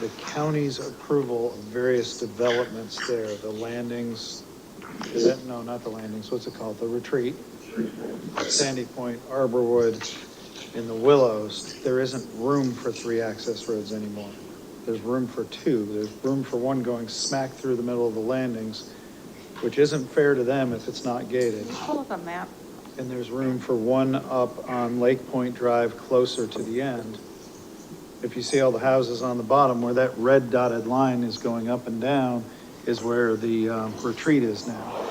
the county's approval of various developments there, the landings, no, not the landings, what's it called? The retreat, Sandy Point, Arborwood, and the Willows, there isn't room for 3 access roads anymore. There's room for 2. There's room for one going smack through the middle of the landings, which isn't fair to them if it's not gated. Pull up a map. And there's room for one up on Lake Point Drive closer to the end. If you see all the houses on the bottom, where that red dotted line is going up and down is where the retreat is now.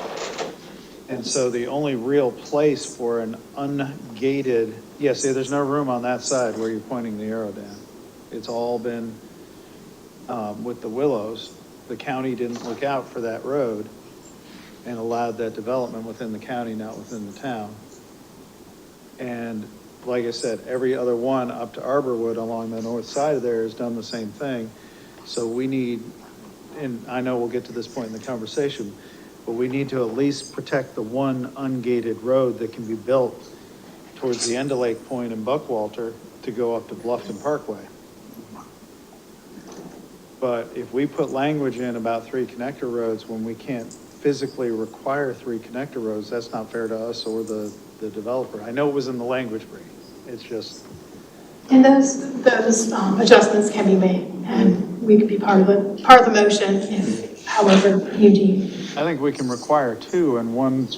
And so the only real place for an ungated, see, there's no room on that side where you're pointing the arrow down. It's all been, with the Willows, the county didn't look out for that road and allowed that development within the county, not within the town. And like I said, every other one up to Arborwood along the north side of there has done the same thing. So we need, and I know we'll get to this point in the conversation, but we need to at least protect the one ungated road that can be built towards the end of Lake Point and Buckwalter to go up to Bluffton Parkway. But if we put language in about 3 connector roads when we can't physically require 3 connector roads, that's not fair to us or the developer. I know it was in the language brief. It's just. And those adjustments can be made, and we could be part of the motion if, however, you deem. I think we can require 2, and one,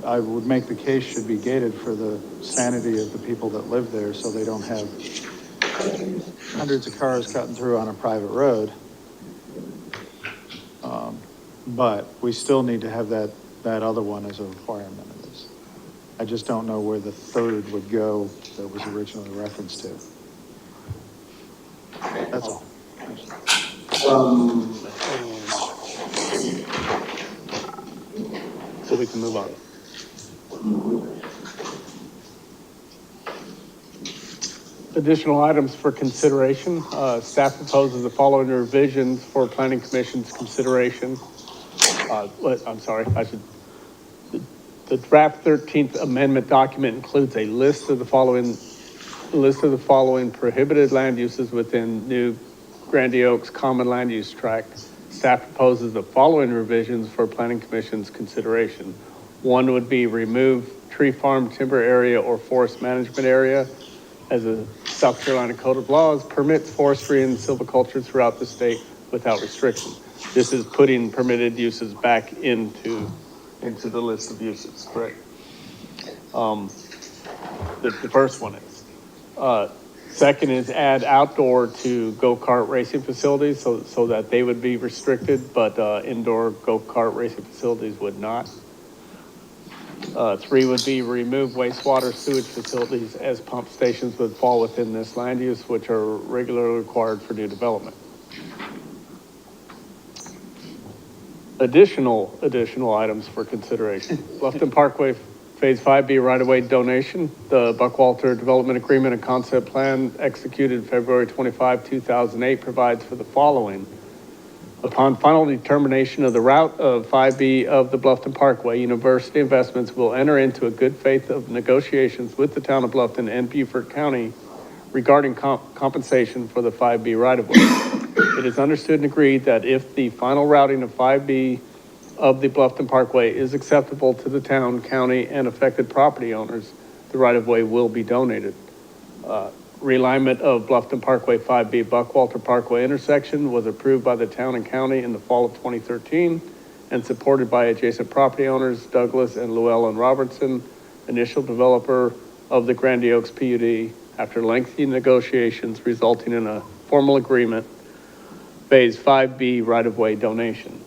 I would make the case should be gated for the sanity of the people that live there, so they don't have hundreds of cars cutting through on a private road. But we still need to have that other one as a requirement of this. I just don't know where the 3rd would go that was originally referenced to. That's all. So we can move on. Additional items for consideration. Staff proposes the following revisions for Planning Commission's consideration. The draft 13th amendment document includes a list of the following prohibited land uses within new Grandy Oaks Common Land Use Tract. Staff proposes the following revisions for Planning Commission's consideration. One would be remove tree farm timber area or forest management area, as a South Carolina Code of Laws permits forestry and silviculture throughout the state without restriction. This is putting permitted uses back into the list of uses, correct? The first one is. Second is add outdoor to go-kart racing facilities so that they would be restricted, but indoor go-kart racing facilities would not. 3 would be remove wastewater sewage facilities, as pump stations would fall within this land use, which are regularly required for new development. Additional items for consideration. Bluffton Parkway Phase 5B right-of-way donation. The Buckwalter Development Agreement and Concept Plan executed February 25, 2008 provides for the following. Upon final determination of the route of 5B of the Bluffton Parkway, University Investments will enter into a good faith of negotiations with the town of Bluffton and Beaufort County regarding compensation for the 5B right-of-way. It is understood and agreed that if the final routing of 5B of the Bluffton Parkway is acceptable to the town, county, and affected property owners, the right-of-way will be donated. Realignment of Bluffton Parkway 5B Buckwalter Parkway intersection was approved by the town and county in the fall of 2013 and supported by adjacent property owners, Douglas and Llewellyn Robertson, initial developer of the Grandy Oaks PUD, after lengthy negotiations resulting in a formal agreement, Phase 5B right-of-way donation.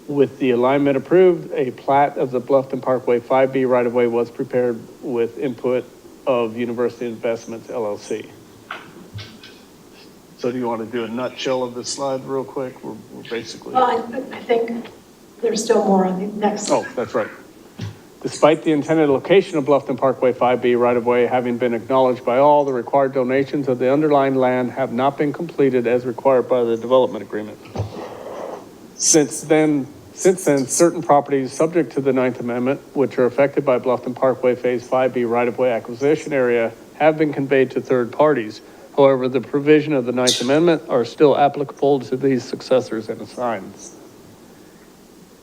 With the alignment approved, a plat of the Bluffton Parkway 5B right-of-way was prepared with input of University Investments LLC. So do you want to do a nutshell of this slide real quick? We're basically. Well, I think there's still more on the next. Oh, that's right. Despite the intended location of Bluffton Parkway 5B right-of-way having been acknowledged by all, the required donations of the underlying land have not been completed as required by the development agreement. Since then, certain properties subject to the Ninth Amendment, which are affected by Bluffton Parkway Phase 5B right-of-way acquisition area, have been conveyed to third parties. However, the provision of the Ninth Amendment are still applicable to these successors and assigns.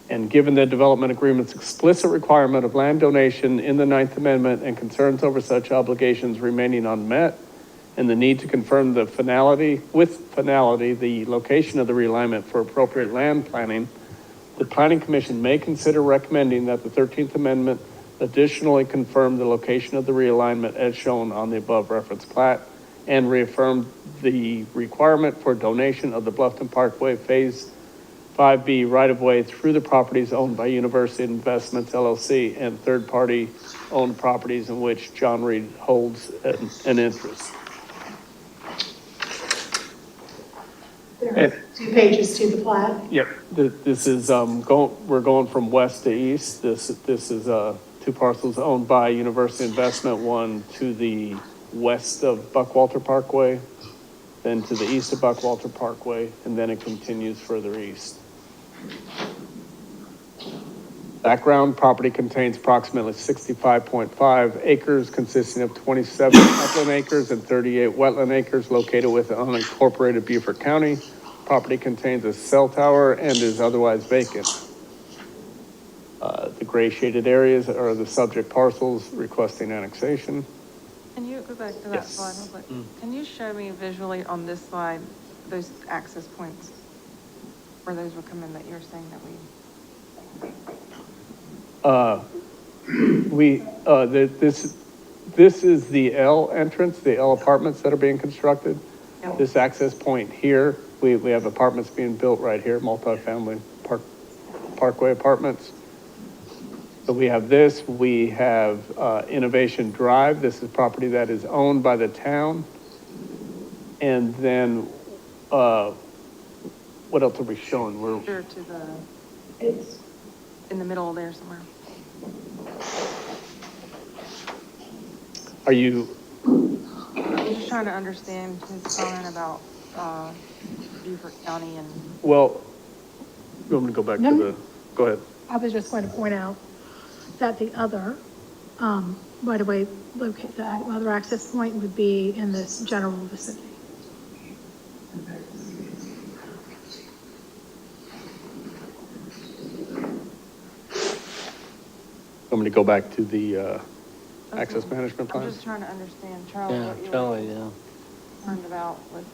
And given the development agreement's explicit requirement of land donation in the Ninth Amendment and concerns over such obligations remaining unmet, and the need to confirm the finality the location of the realignment for appropriate land planning, the Planning Commission may consider recommending that the 13th Amendment additionally confirm the location of the realignment as shown on the above referenced plat and reaffirm the requirement for donation of the Bluffton Parkway Phase 5B right-of-way through the properties owned by University Investments LLC and third-party owned properties in which John Reed holds an interest. There are 2 pages to the plat. Yep. This is, we're going from west to east. This is, 2 parcels owned by University Investment, one to the west of Buckwalter Parkway, then to the east of Buckwalter Parkway, and then it continues further east. Background: property contains approximately 65.5 acres, consisting of 27 upland acres and 38 wetland acres located within unincorporated Beaufort County. Property contains a cell tower and is otherwise vacant. The gray shaded areas are the subject parcels requesting annexation. Can you go back to that Yes. slide real quick? Can you show me visually on this slide, those access points? Where those would come in that you're saying that This is the L entrance, the L apartments that are being constructed. Yep. This access point here, we have apartments being built right here, multifamily Parkway apartments. So we have this, we have Innovation Drive. This is property that is owned by the town. And then, what else are we showing? Sure, to the, it's in the middle there somewhere. Are you? I'm just trying to understand his comment about, Beaufort County and. Well, you want me to go back to the, go ahead. I was just going to point out that the other, right-of-way the other access point would be in this general vicinity. Want me to go back to the access management plan? I'm just trying to understand, Charlie, Yeah, what you Charlie, were yeah. concerned about with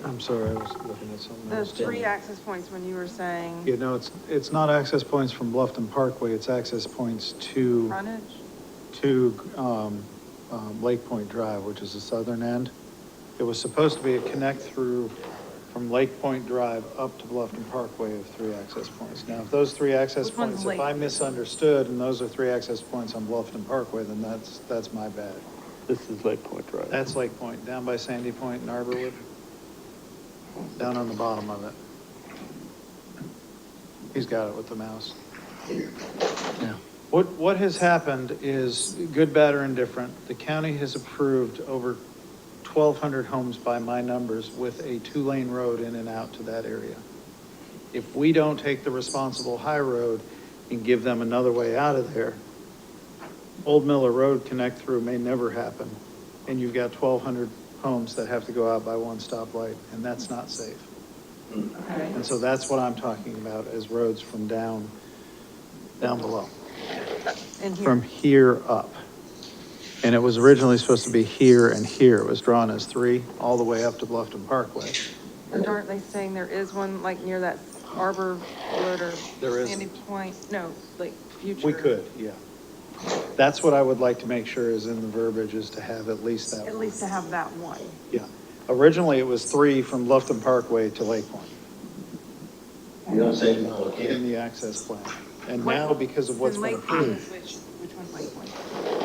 I'm sorry, I was looking at something those else. 3 access points when you were saying You know, it's not access points from Bluffton Parkway, it's access points to frontage. Lake Point Drive, which is the southern end. It was supposed to be a connect through from Lake Point Drive up to Bluffton Parkway of 3 access points. Now, if those 3 access Which one's points, Lake? if I misunderstood and those are 3 access points on Bluffton Parkway, then that's my bad. This is Lake Point Drive. That's Lake Point, down by Sandy Point and Arborwood. Down on the bottom of it. He's got it with the mouse. Yeah. What has happened is, good, bad, or indifferent, the county has approved over 1,200 homes by my numbers with a 2-lane road in and out to that area. If we don't take the responsible high road and give them another way out of there, Old Miller Road connect through may never happen. And you've got 1,200 homes that have to go out by one stoplight, and that's not safe. Okay. And so that's what I'm talking about as roads from down below. In here. From here up. And it was originally supposed to be here and here. It was drawn as 3, all the way up to Bluffton Parkway. And aren't they saying there is one like near that Arbor Wood or There is. Sandy Point? No, like future. We could, yeah. That's what I would like to make sure is in the verbiage, is to have at least that. At least to have that one. Yeah. Originally, it was 3 from Bluffton Parkway to Lake Point. You don't say no, In the access plan. And now, because of what's And been Lake Point is approved, which one's Lake Point?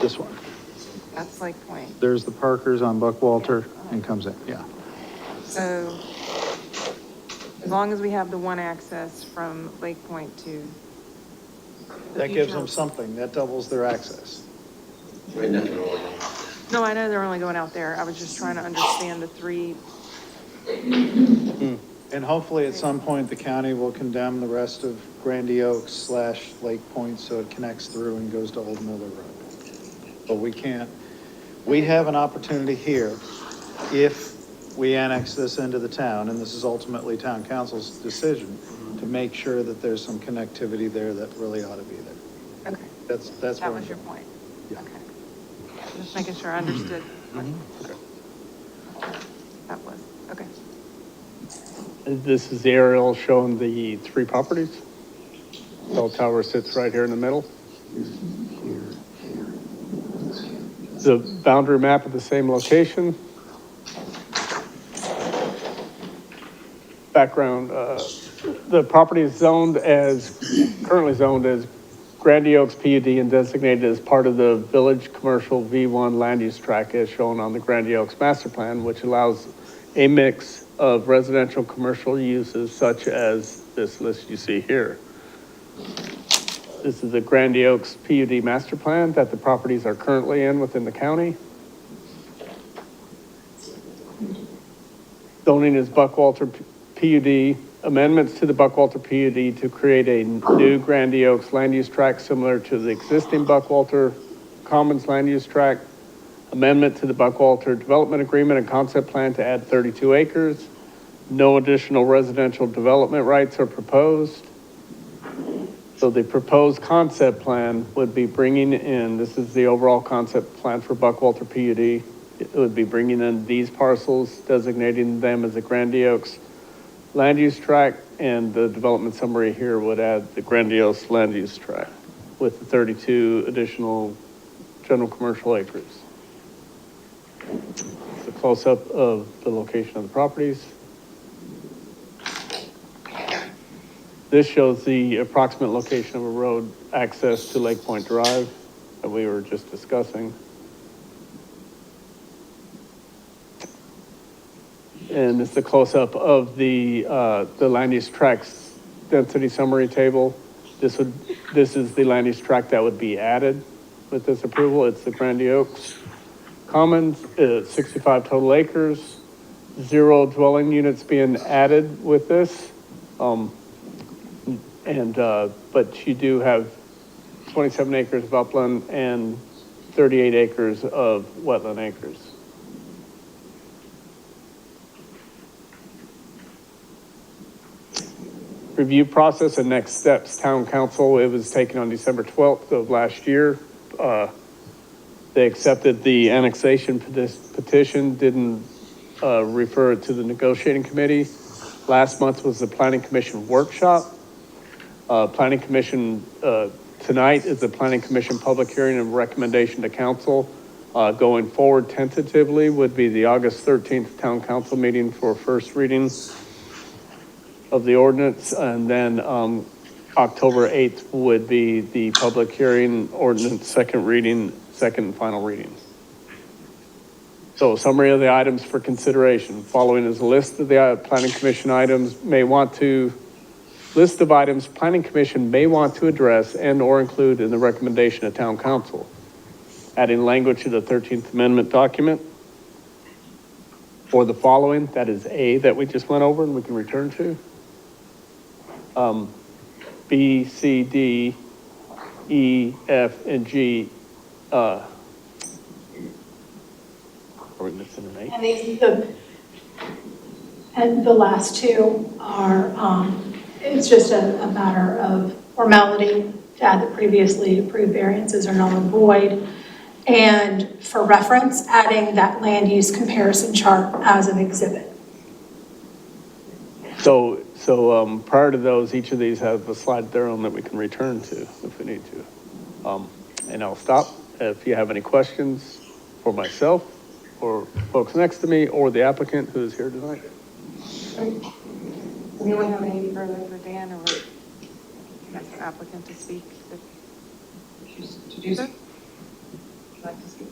this one. That's Lake Point. There's the Parkers on Buckwalter and comes in, yeah. So as long as we have the one access from Lake Point to That gives future- them something, that doubles their access. Right, that's what we're doing. No, I know they're only going out there. I was just trying to understand the three. And hopefully at some point, the county will condemn the rest of Grandy Oaks / Lake Point so it connects through and goes to Old Miller Road. But we can't, we have an opportunity here, if we annex this into the town, and this is ultimately town council's decision, to make sure that there's some connectivity there that really ought to be there. Okay, That's that what. was your point. Yeah. Okay. Just making sure I understood. That was, okay. This is the aerial showing the three properties. Bell Tower sits right here in the middle. The boundary map at the same location. Background, the property is currently zoned as Grandy Oaks PUD and designated as part of the Village Commercial V1 land use tract as shown on the Grandy Oaks master plan, which allows a mix of residential commercial uses such as this list you see here. This is the Grandy Oaks PUD master plan that the properties are currently in within the county. Zoning is Buckwalter PUD, amendments to the Buckwalter PUD to create a new Grandy Oaks land use tract similar to the existing Buckwalter Commons land use tract. Amendment to the Buckwalter Development Agreement and Concept Plan to add 32 acres. No additional residential development rights are proposed. So the proposed concept plan would be bringing in, this is the overall concept plan for Buckwalter PUD. It would be bringing in these parcels, designating them as a Grandy Oaks land use tract, and the development summary here would add the Grandy Oaks land use tract with the 32 additional general commercial acres. It's a close-up of the location of the properties. This shows the approximate location of a road access to Lake Point Drive that we were just discussing. And it's the close-up of the land use tracts density summary table. This is the land use tract that would be added with this approval. It's the Grandy Oaks Commons, 65 total acres, 0 dwelling units being added with this. But you do have 27 acres of upland and 38 acres of wetland acres. Review process and next steps. Town council, it was taken on December 12th of last year. They accepted the annexation petition, didn't refer it to the negotiating committee. Last month was the planning commission workshop. Planning commission, tonight is the planning commission public hearing and recommendation to council. Going forward tentatively would be the August 13th town council meeting for first reading of the ordinance, and then October 8th would be the public hearing, ordinance, second reading, second and final reading. So summary of the items for consideration. Following is a list of the planning commission items list of items planning commission may want to address and or include in the recommendation of town council. Adding language to the 13th Amendment document. Or the following, that is A that we just went over and we can return to. B, C, D, E, F, and G. Are we missing an A? And the last two are, it's just a matter of formality to add the previously approved variances are null and void. And for reference, adding that land use comparison chart as an exhibit. So prior to those, each of these have a slide their own that we can return to if we need to. And I'll stop if you have any questions for myself or folks next to me or the applicant who is here tonight. Does anyone have any further for Dan or next applicant to speak? To do so? Would you like to speak?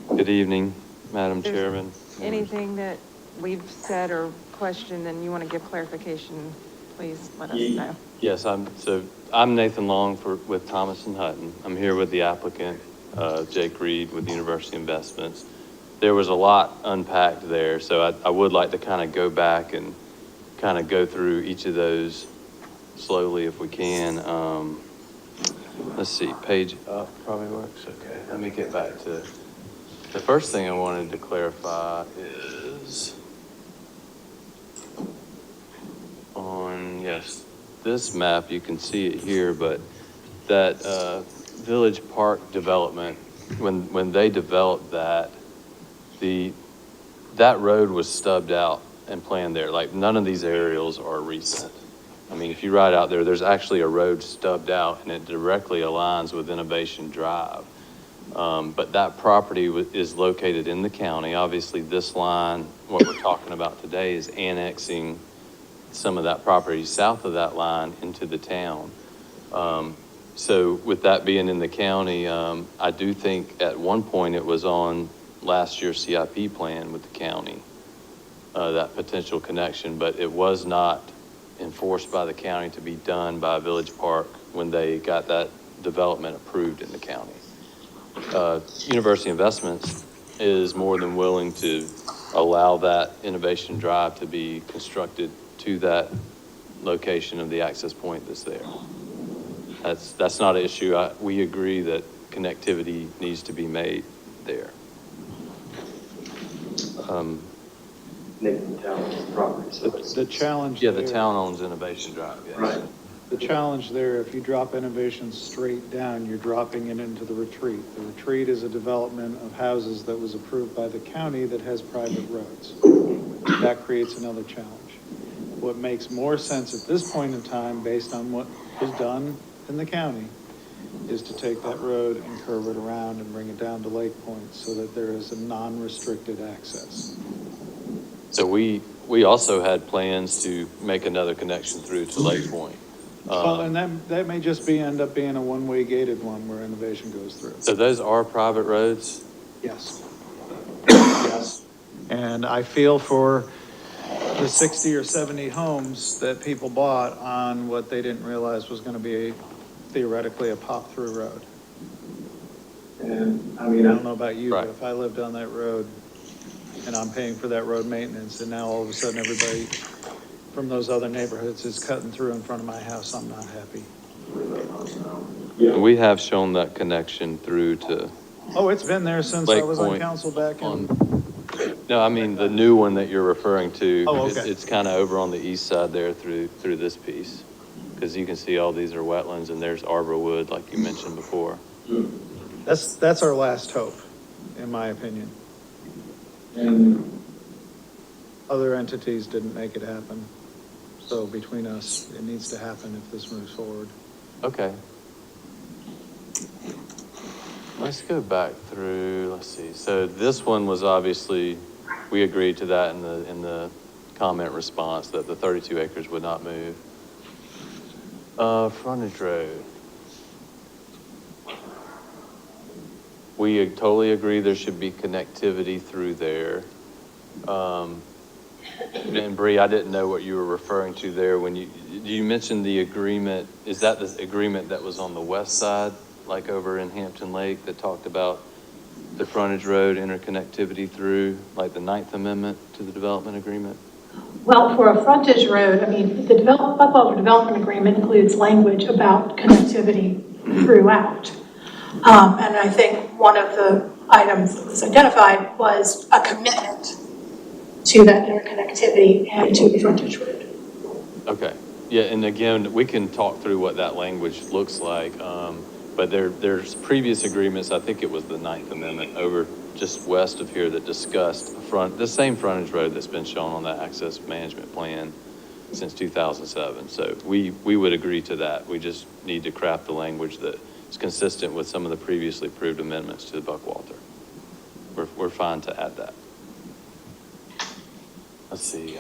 Good evening, Madam There's Chairman. Anything that we've said or questioned and you want to give clarification, please let us know. Yes, I'm Nathan Long with Thomas and Hutton. I'm here with the applicant, Jake Reed with University Investments. There was a lot unpacked there, so I would like to kind of go back and kind of go through each of those slowly if we can. Let's see, page up probably works. Okay, let me get back to, the first thing I wanted to clarify is on, yes, this map, you can see it here, but that Village Park development, when they developed that, that road was stubbed out and planned there. Like, none of these aerials are recent. I mean, if you ride out there, there's actually a road stubbed out and it directly aligns with Innovation Drive. But that property is located in the county. Obviously, this line, what we're talking about today, is annexing some of that property south of that line into the town. So with that being in the county, I do think at one point it was on last year's CIP plan with the county, that potential connection, but it was not enforced by the county to be done by Village Park when they got that development approved in the county. University Investments is more than willing to allow that Innovation Drive to be constructed to that location of the access point that's there. That's not an issue. We agree that connectivity needs to be made there. Nathan Town's property, so it's. The challenge. Yeah, the there- town owns Innovation Drive, yes. Right. The challenge there, if you drop Innovation straight down, you're dropping it into the retreat. The retreat is a development of houses that was approved by the county that has private roads. That creates another challenge. What makes more sense at this point in time, based on what was done in the county, is to take that road and curve it around and bring it down to Lake Point so that there is a non-restricted access. So we also had plans to make another connection through to Lake Point. Well, and that may just end up being a one-way gated one where Innovation goes through. So those are private roads? Yes. Yes. And I feel for the 60 or 70 homes that people bought on what they didn't realize was going to be theoretically a pop-through road. And I I mean, don't know about you, Right. but if I lived on that road and I'm paying for that road maintenance, and now all of a sudden everybody from those other neighborhoods is cutting through in front of my house, I'm not happy. We have shown that connection through to Oh, it's been there since I Lake was on Point council back in. no, I mean, the new one that you're referring to. Oh, okay. It's kind of over on the east side there through this piece. Because you can see all these are wetlands and there's arbor wood, like you mentioned before. That's our last hope, in my opinion. and Other entities didn't make it happen. So between us, it needs to happen if this moves forward. Okay. Let's go back through, let's see. So this one was obviously, we agreed to that in the comment response that the 32 acres would not move. Frontage road. We totally agree there should be connectivity through there. And Bree, I didn't know what you were referring to there when you mentioned the agreement. Is that the agreement that was on the west side, like over in Hampton Lake, that talked about the frontage road interconnectivity through, like the 9th Amendment to the development agreement? Well, for a frontage road, I mean, the Buffalo Development Agreement includes language about connectivity throughout. And I think one of the items that was identified was a commitment to that interconnectivity and to the frontage road. Okay. Yeah, and again, we can talk through what that language looks like. But there's previous agreements, I think it was the 9th Amendment over just west of here that discussed the same frontage road that's been shown on that access management plan since 2007. So we would agree to that. We just need to craft the language that is consistent with some of the previously approved amendments to the Buckwalter. We're fine to add that. Let's see,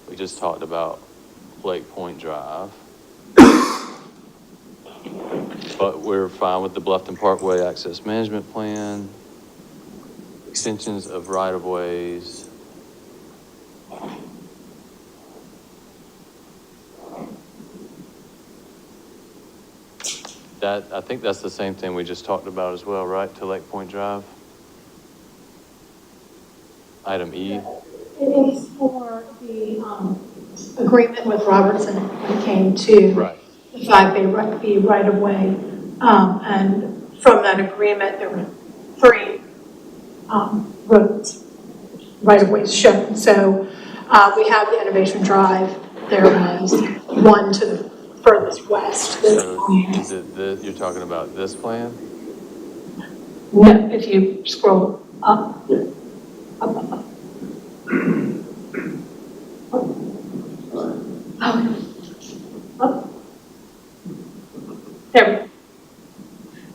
we just talked about Lake Point Drive. But we're fine with the Bluffton Parkway Access Management Plan, extensions of right-of-ways. I think that's the same thing we just talked about as well, right, to Lake Point Drive? Item E? It is for the agreement with Robertson when it came to Right. the 5B right-of-way. And from that agreement, there were 3 roads, right-of-ways shown. So we have the Innovation Drive. There was one to the furthest west. So is it you're talking about this plan? No, if you scroll up, up. Up. There we go.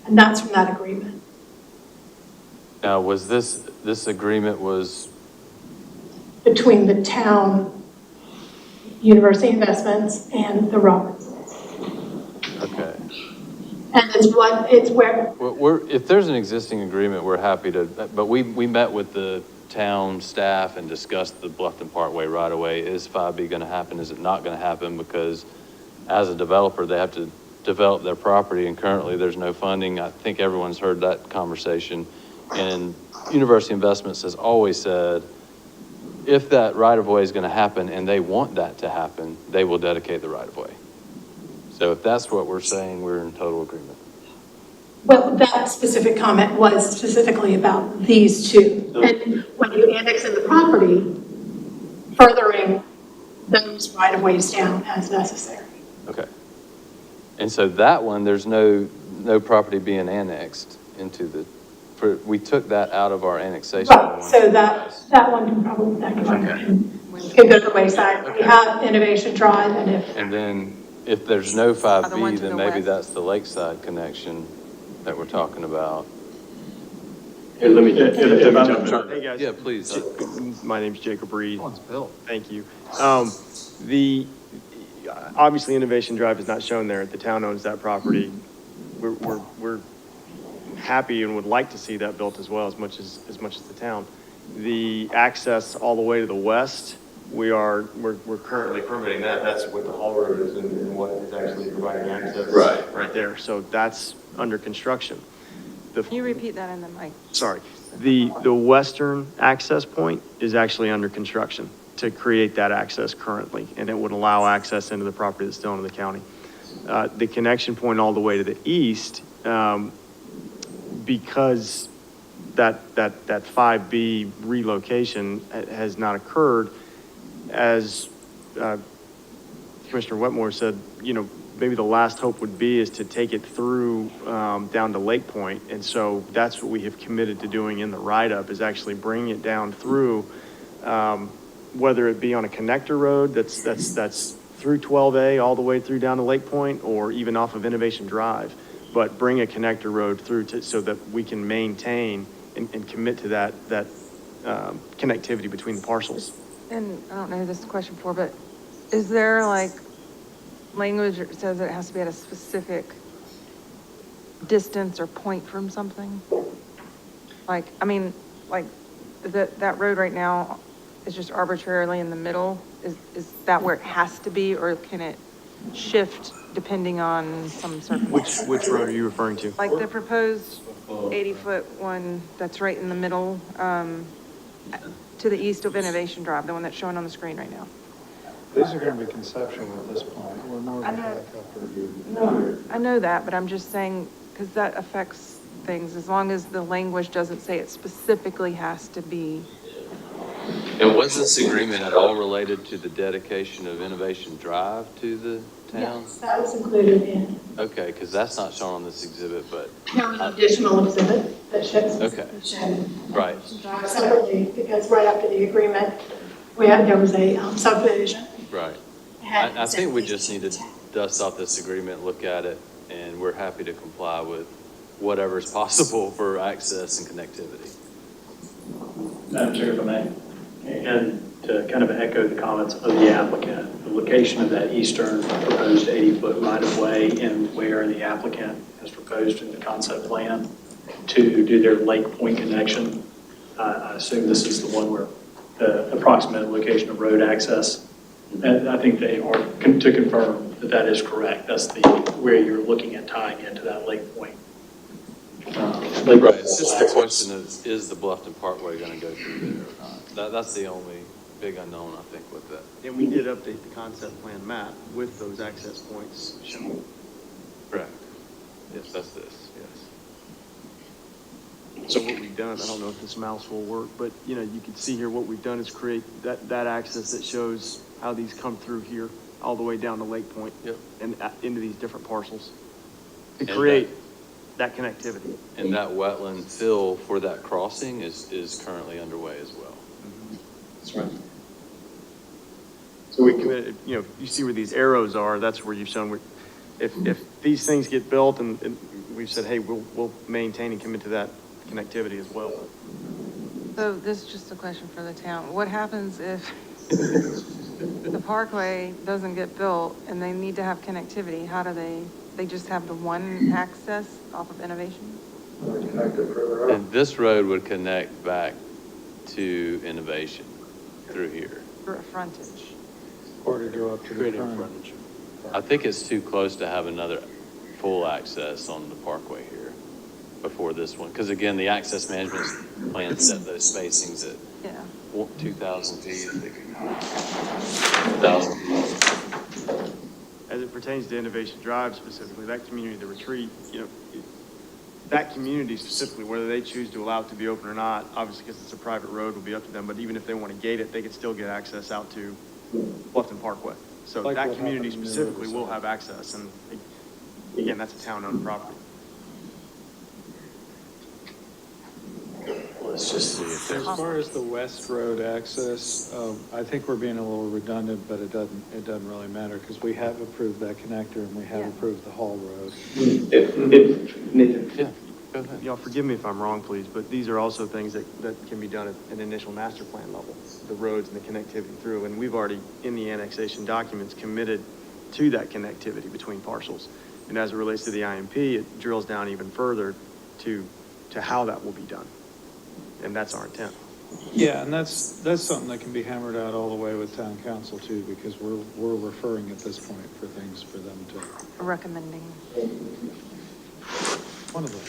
And that's from that agreement. Now, was this agreement was, Between the town, University Investments, and the Robertsons. okay. And it's where, Well, if there's an existing agreement, we're happy to, but we met with the town staff and discussed the Bluffton Parkway right away. Is 5B going to happen? Is it not going to happen? Because as a developer, they have to develop their property, and currently there's no funding. I think everyone's heard that conversation. And University Investments has always said, if that right-of-way is going to happen and they want that to happen, they will dedicate the right-of-way. So if that's what we're saying, we're in total agreement. well, that specific comment was specifically about these 2. And when you annex in the property, furthering those right-of-ways down as necessary. Okay. And so that one, there's no property being annexed into we took that out of our annexation. Right, so that one can probably, that can go to the wayside. We have Innovation Drive, And then if there's no the one 5B, to then the maybe west. that's the lakeside connection that we're talking about. Here, let me Hey, jump. guys. Yeah, please. My name's Jacob Reed. Thank you. Obviously Innovation Drive is not shown there. The town owns that property. We're happy and would like to see that built as well, as much as the town. The access all the way to the west, we're currently permitting that. That's what the Hall Road is and what is actually providing access. Right there. So that's under construction. Can you repeat that in the mic? Sorry, the western access point is actually under construction to create that access currently, and it would allow access into the property that's still in the county. The connection point all the way to the east, because that 5B relocation has not occurred, as Commissioner Wetmore said, maybe the last hope would be is to take it through down to Lake Point. And so that's what we have committed to doing in the write-up, is actually bringing it down through, whether it be on a connector road that's through 12A all the way through down to Lake Point, or even off of Innovation Drive, but bring a connector road through so that we can maintain and commit to that connectivity between the parcels. And I don't know who this is a question for, but is there like language that says it has to be at a specific distance or point from something? Like, I mean, like that road right now is just arbitrarily in the middle. Is that where it has to be, or can it shift depending on some circumstance? Which road are you referring to? Like the proposed 80-foot one that's right in the middle, to the east of Innovation Drive, the one that's showing on the screen right now. These are going to be conceptual at this point. We're more of a backup review. No, I know that, but I'm just saying, because that affects things, as long as the language doesn't say it specifically has to be. And was this agreement at all related to the dedication of Innovation Drive to the town? Yes, that was included in. Okay, because that's not shown on this exhibit, but. There was an additional exhibit that shows. Okay. Right. Separately, because right after the agreement, there was a subdivision. Right. I think we just need to dust off this agreement, look at it, and we're happy to comply with whatever's possible for access and connectivity. Madam Chair, if I may, and to kind of echo the comments of the applicant, the location of that eastern proposed 80-foot right-of-way and where the applicant has proposed in the concept plan to do their Lake Point connection. I assume this is the one where the approximate location of road access I think they are, to confirm that that is correct. That's where you're looking at tying into that Lake Point. Right, it's just the question is the Bluffton Parkway gonna go through there or not? That's the only big unknown, I think, with that. And we did update the concept plan map with those access points shown. Correct. Yes, that's this, yes. So what we've done, I don't know if this mouse will work, but you can see here what we've done is create that access that shows how these come through here, all the way down to Lake Point. Yep. And into these different parcels to And create that connectivity. And that wetland fill for that crossing is currently underway as well. That's right. So we committed, you see where these arrows are, that's where you've shown, if these things get built and we've said, hey, we'll maintain and commit to that connectivity as well. So this is just a question for the town. What happens if the parkway doesn't get built and they need to have connectivity? How do they just have the one access off of Innovation? And this road would connect back to Innovation through here. For a frontage? Or to go up to the Creating current. frontage. I think it's too close to have another full access on the parkway here before this one. Because again, the access management plan set those spacings at Yeah. 2,000 feet. 1,000 feet. As it pertains to Innovation Drive specifically, that community, the retreat, that community specifically, whether they choose to allow it to be open or not, obviously because it's a private road will be up to them, but even if they want to gate it, they could still get access out to Bluffton Parkway. So Like that what community happened in the specifically will Riverside. have access, and again, that's a town-owned property. Let's just see if there's. As far as the West Road access, I think we're being a little redundant, but it doesn't really matter because we have approved that connector and we have Yeah. approved the Hall Road. Yeah, go ahead. Y'all forgive me if I'm wrong, please, but these are also things that can be done at an initial master plan level, the roads and the connectivity through. And we've already, in the annexation documents, committed to that connectivity between parcels. And as it relates to the IMP, it drills down even further to how that will be done. And that's our intent. Yeah, and that's something that can be hammered out all the way with town council too, because we're referring at this point for things for them to, Recommending. one of them.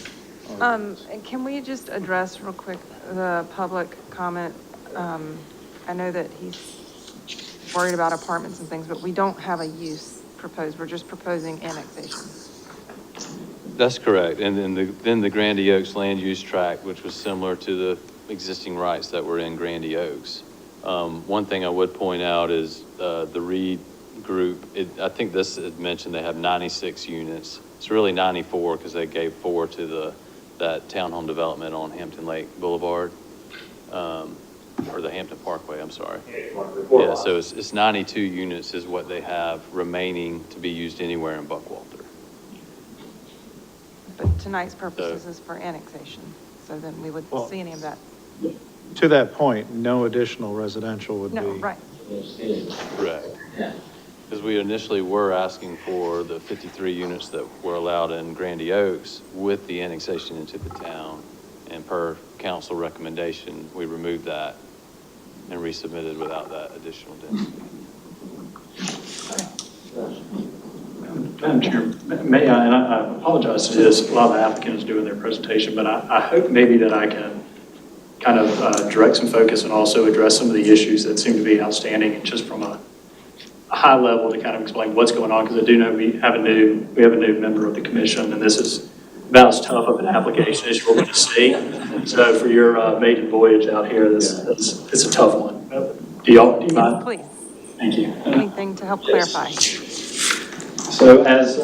And can we just address real quick the public comment? I know that he's worried about apartments and things, but we don't have a use proposed. We're just proposing annexation. That's correct. And then the Grandy Oaks land use tract, which was similar to the existing rights that were in Grandy Oaks. One thing I would point out is the Reed group, I think this had mentioned they have 96 units. It's really 94 because they gave 4 to that townhome development on Hampton Lake Boulevard, or the Hampton Parkway, I'm sorry. Yeah, so it's 92 units is what they have remaining to be used anywhere in Buckwalter. But tonight's purposes is for annexation, so then we wouldn't Well- see any of that. To that point, no additional residential would be. No, right. Correct. Because we initially were asking for the 53 units that were allowed in Grandy Oaks with the annexation into the town. And per council recommendation, we removed that and resubmitted without that additional density. Madam Chair, may I, and I apologize to this, a lot of the applicants doing their presentation, but I hope maybe that I can kind of direct some focus and also address some of the issues that seem to be outstanding, and just from a high level to kind of explain what's going on, because I do know we have a new member of the commission, and this is about as tough of an application as you're going to see. So for your maiden voyage out here, it's a tough one. Do you mind? Please, Thank you. anything to help clarify. So as,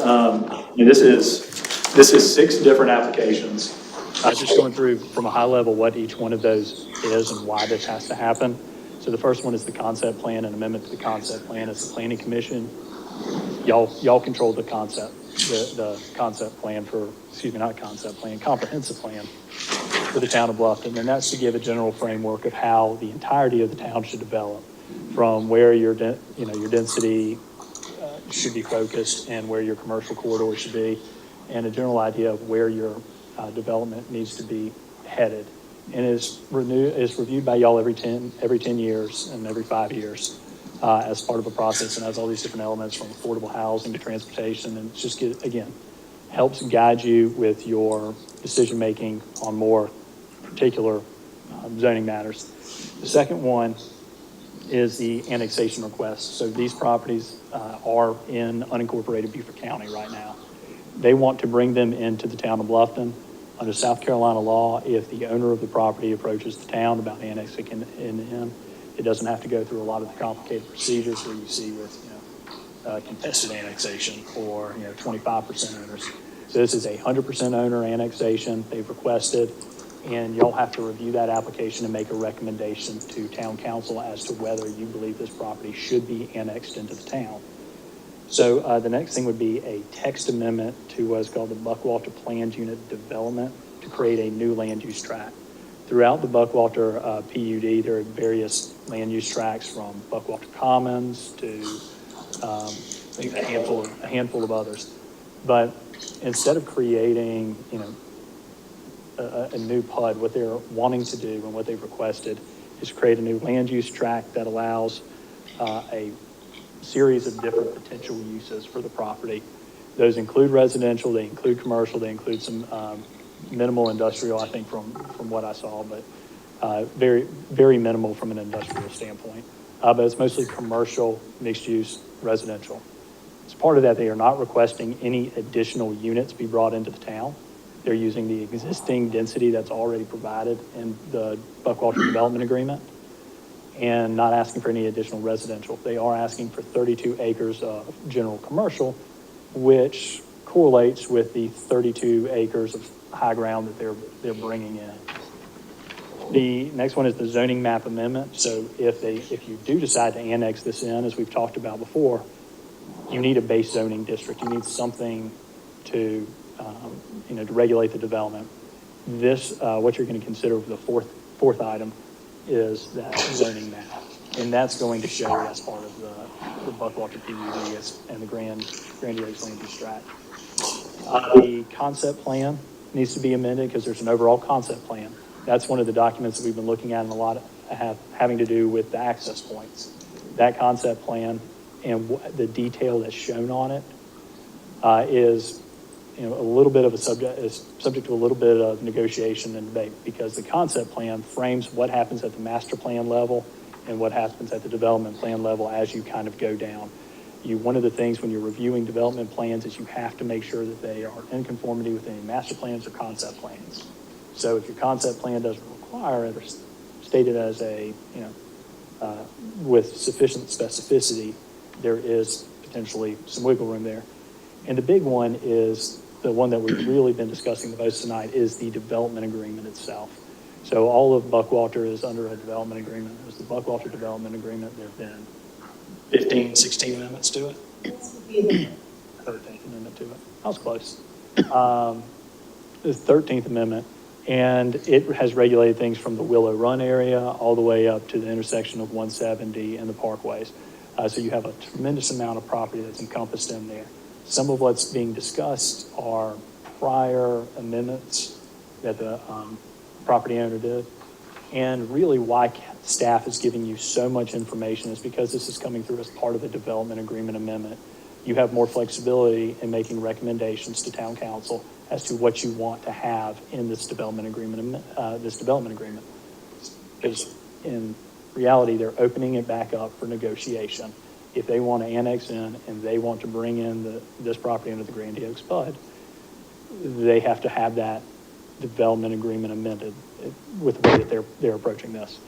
this is 6 different applications. I was just going through from a high level what each one of those is and why this has to happen. So the first one is the concept plan, and amendment to the concept plan is the planning commission. Y'all control the concept, the concept plan for, not concept plan, comprehensive plan for the town of Bluffton. And that's to give a general framework of how the entirety of the town should develop, from where your density should be focused and where your commercial corridor should be, and a general idea of where your development needs to be headed. And is reviewed by y'all every 10 years and every 5 years. as part of a process and has all these different elements from affordable housing to transportation. And it's just, again, helps guide you with your decision-making on more particular zoning matters. The second one is the annexation request. So these properties are in unincorporated Beaufort County right now. They want to bring them into the town of Bluffton. Under South Carolina law, if the owner of the property approaches the town about annexing in, it doesn't have to go through a lot of the complicated procedures where you see with, contested annexation or, 25% owners. So this is a 100% owner annexation they've requested, and you'll have to review that application and make a recommendation to town council as to whether you believe this property should be annexed into the town. So the next thing would be a text amendment to what's called the Buckwalter Planned Unit Development to create a new land use tract. Throughout the Buckwalter PUD, there are various land use tracts from Buckwalter Commons to I think a handful of others. But instead of creating, a new PUD, what they're wanting to do and what they've requested is create a new land use tract that allows a series of different potential uses for the property. Those include residential, they include commercial, they include some minimal industrial, I think, from what I saw, but very, very minimal from an industrial standpoint. But it's mostly commercial, mixed use, residential. As part of that, they are not requesting any additional units be brought into the town. They're using the existing density that's already provided in the Buckwalter Development Agreement and not asking for any additional residential. They are asking for 32 acres of general commercial, which correlates with the 32 acres of high ground that they're bringing in. The next one is the zoning map amendment. So if you do decide to annex this in, as we've talked about before, you need a base zoning district. You need something to, to regulate the development. This, what you're going to consider the fourth item is that zoning map. And that's going to show as part of the Buckwalter PUD and the grandiose land use tract. The concept plan needs to be amended because there's an overall concept plan. That's one of the documents that we've been looking at and a lot having to do with the access points. That concept plan and the detail that's shown on it is, a little bit of is subject to a little bit of negotiation and debate because the concept plan frames what happens at the master plan level and what happens at the development plan level as you kind of go down. One of the things when you're reviewing development plans is you have to make sure that they are in conformity with any master plans or concept plans. So if your concept plan doesn't require it or state it as with sufficient specificity, there is potentially some wiggle room there. And the big one is the one that we've really been discussing the most tonight is the development agreement itself. So all of Buckwalter is under a development agreement. There's the Buckwalter Development Agreement. There have been 15, 16 amendments to it. This would be the 13th amendment to it. I was close. The 13th amendment, and it has regulated things from the Willow Run area all the way up to the intersection of 170 and the parkways. So you have a tremendous amount of property that's encompassed in there. Some of what's being discussed are prior amendments that the property owner did. And really why staff is giving you so much information is because this is coming through as part of a development agreement amendment. You have more flexibility in making recommendations to town council as to what you want to have in this development agreement. Because in reality, they're opening it back up for negotiation. If they want to annex in and they want to bring in this property under the Grandy Oaks PUD, they have to have that development agreement amended with the way that they're approaching this.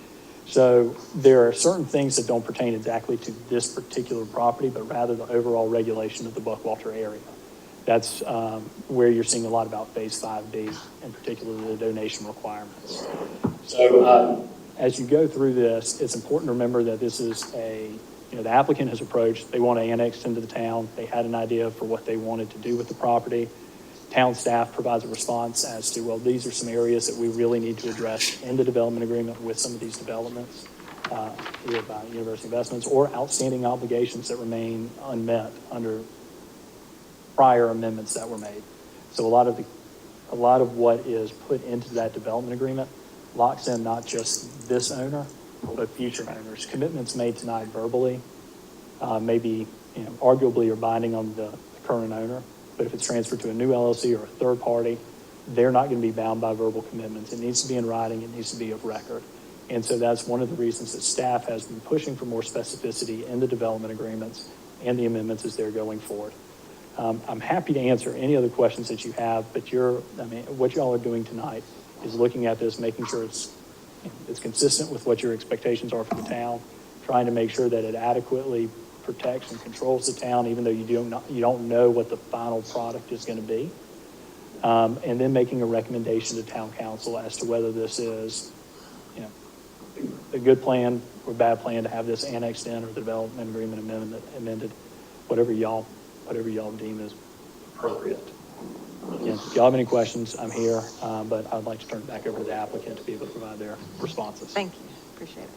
So there are certain things that don't pertain exactly to this particular property, but rather the overall regulation of the Buckwalter area. That's where you're seeing a lot about Phase 5B, in particular the donation requirements. So as you go through this, it's important to remember that this is the applicant has approached, they want to annex into the town. They had an idea for what they wanted to do with the property. Town staff provides a response as to, well, these are some areas that we really need to address in the development agreement with some of these developments, either by university investments or outstanding obligations that remain unmet under prior amendments that were made. So a lot of what is put into that development agreement locks in not just this owner, but future owners. Commitments made tonight verbally maybe, arguably are binding on the current owner. But if it's transferred to a new LLC or a third party, they're not going to be bound by verbal commitments. It needs to be in writing. It needs to be of record. And so that's one of the reasons that staff has been pushing for more specificity in the development agreements and the amendments as they're going forward. I'm happy to answer any other questions that you have, but what y'all are doing tonight is looking at this, making sure it's consistent with what your expectations are for the town, trying to make sure that it adequately protects and controls the town, even though you don't know what the final product is going to be. And then making a recommendation to town council as to whether this is, a good plan or bad plan to have this annexed in or the development agreement amended, whatever y'all deem is appropriate. Again, if y'all have any questions, I'm here, but I'd like to turn it back over to the applicant to be able to provide their responses. Thank you, appreciate it.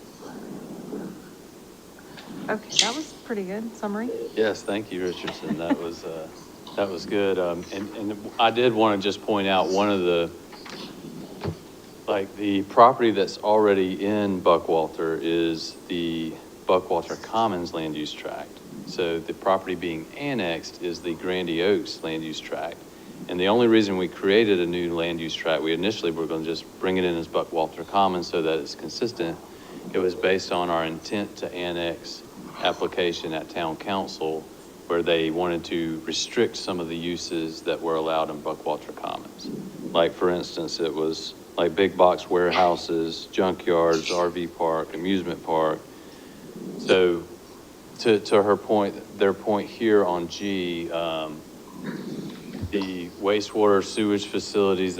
Okay, that was pretty good summary. Yes, thank you, Richardson. That was good. And I did want to just point out one of the property that's already in Buckwalter is the Buckwalter Commons land use tract. So the property being annexed is the Grandy Oaks land use tract. And the only reason we created a new land use tract, we initially were going to just bring it in as Buckwalter Commons so that it's consistent. It was based on our intent to annex application at town council, where they wanted to restrict some of the uses that were allowed in Buckwalter Commons. Like, for instance, it was like big box warehouses, junkyards, RV park, amusement park. So to her point, their point here on G, the wastewater sewage facilities,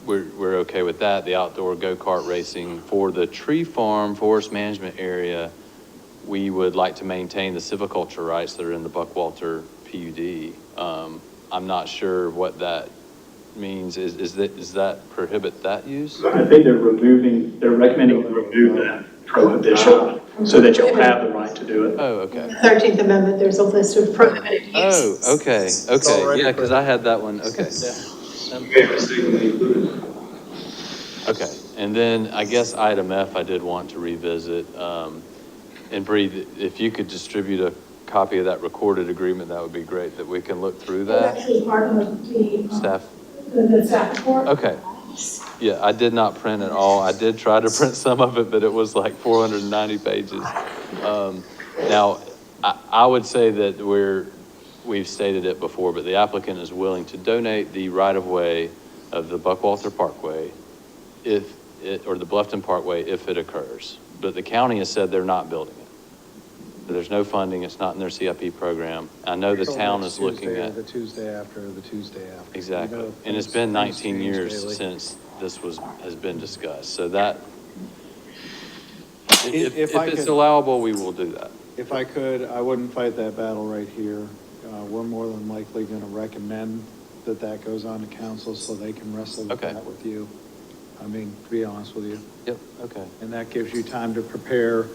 we're okay with that. The outdoor go-kart racing. For the tree farm forest management area, we would like to maintain the silviculture rights that are in the Buckwalter PUD. I'm not sure what that means. Is that prohibit that use? I think they're recommending to remove that prohibition so that you'll have the right to do it. Oh, okay. In the 13th Amendment, there's a list of prohibited uses. Oh, okay, yeah, because I had that one, okay. Okay, and then I guess item F, I did want to revisit, and Bree, if you could distribute a copy of that recorded agreement, that would be great, that we can look through that. It's actually part of the Staff, the staff report. okay. Yeah, I did not print it all. I did try to print some of it, but it was like 490 pages. Now, I would say that we've stated it before, but the applicant is willing to donate the right-of-way of the Buckwalter Parkway or the Bluffton Parkway if it occurs. But the county has said they're not building it. There's no funding. It's not in their CIP program. I know the town is looking at. The Tuesday after. Exactly. And it's been 19 years since this has been discussed. So that, if it's allowable, we will do that. If I could, I wouldn't fight that battle right here. We're more than likely going to recommend that goes on to council so they can wrestle with that with you. I mean, to be honest with you. Yep, okay. And that gives you time to prepare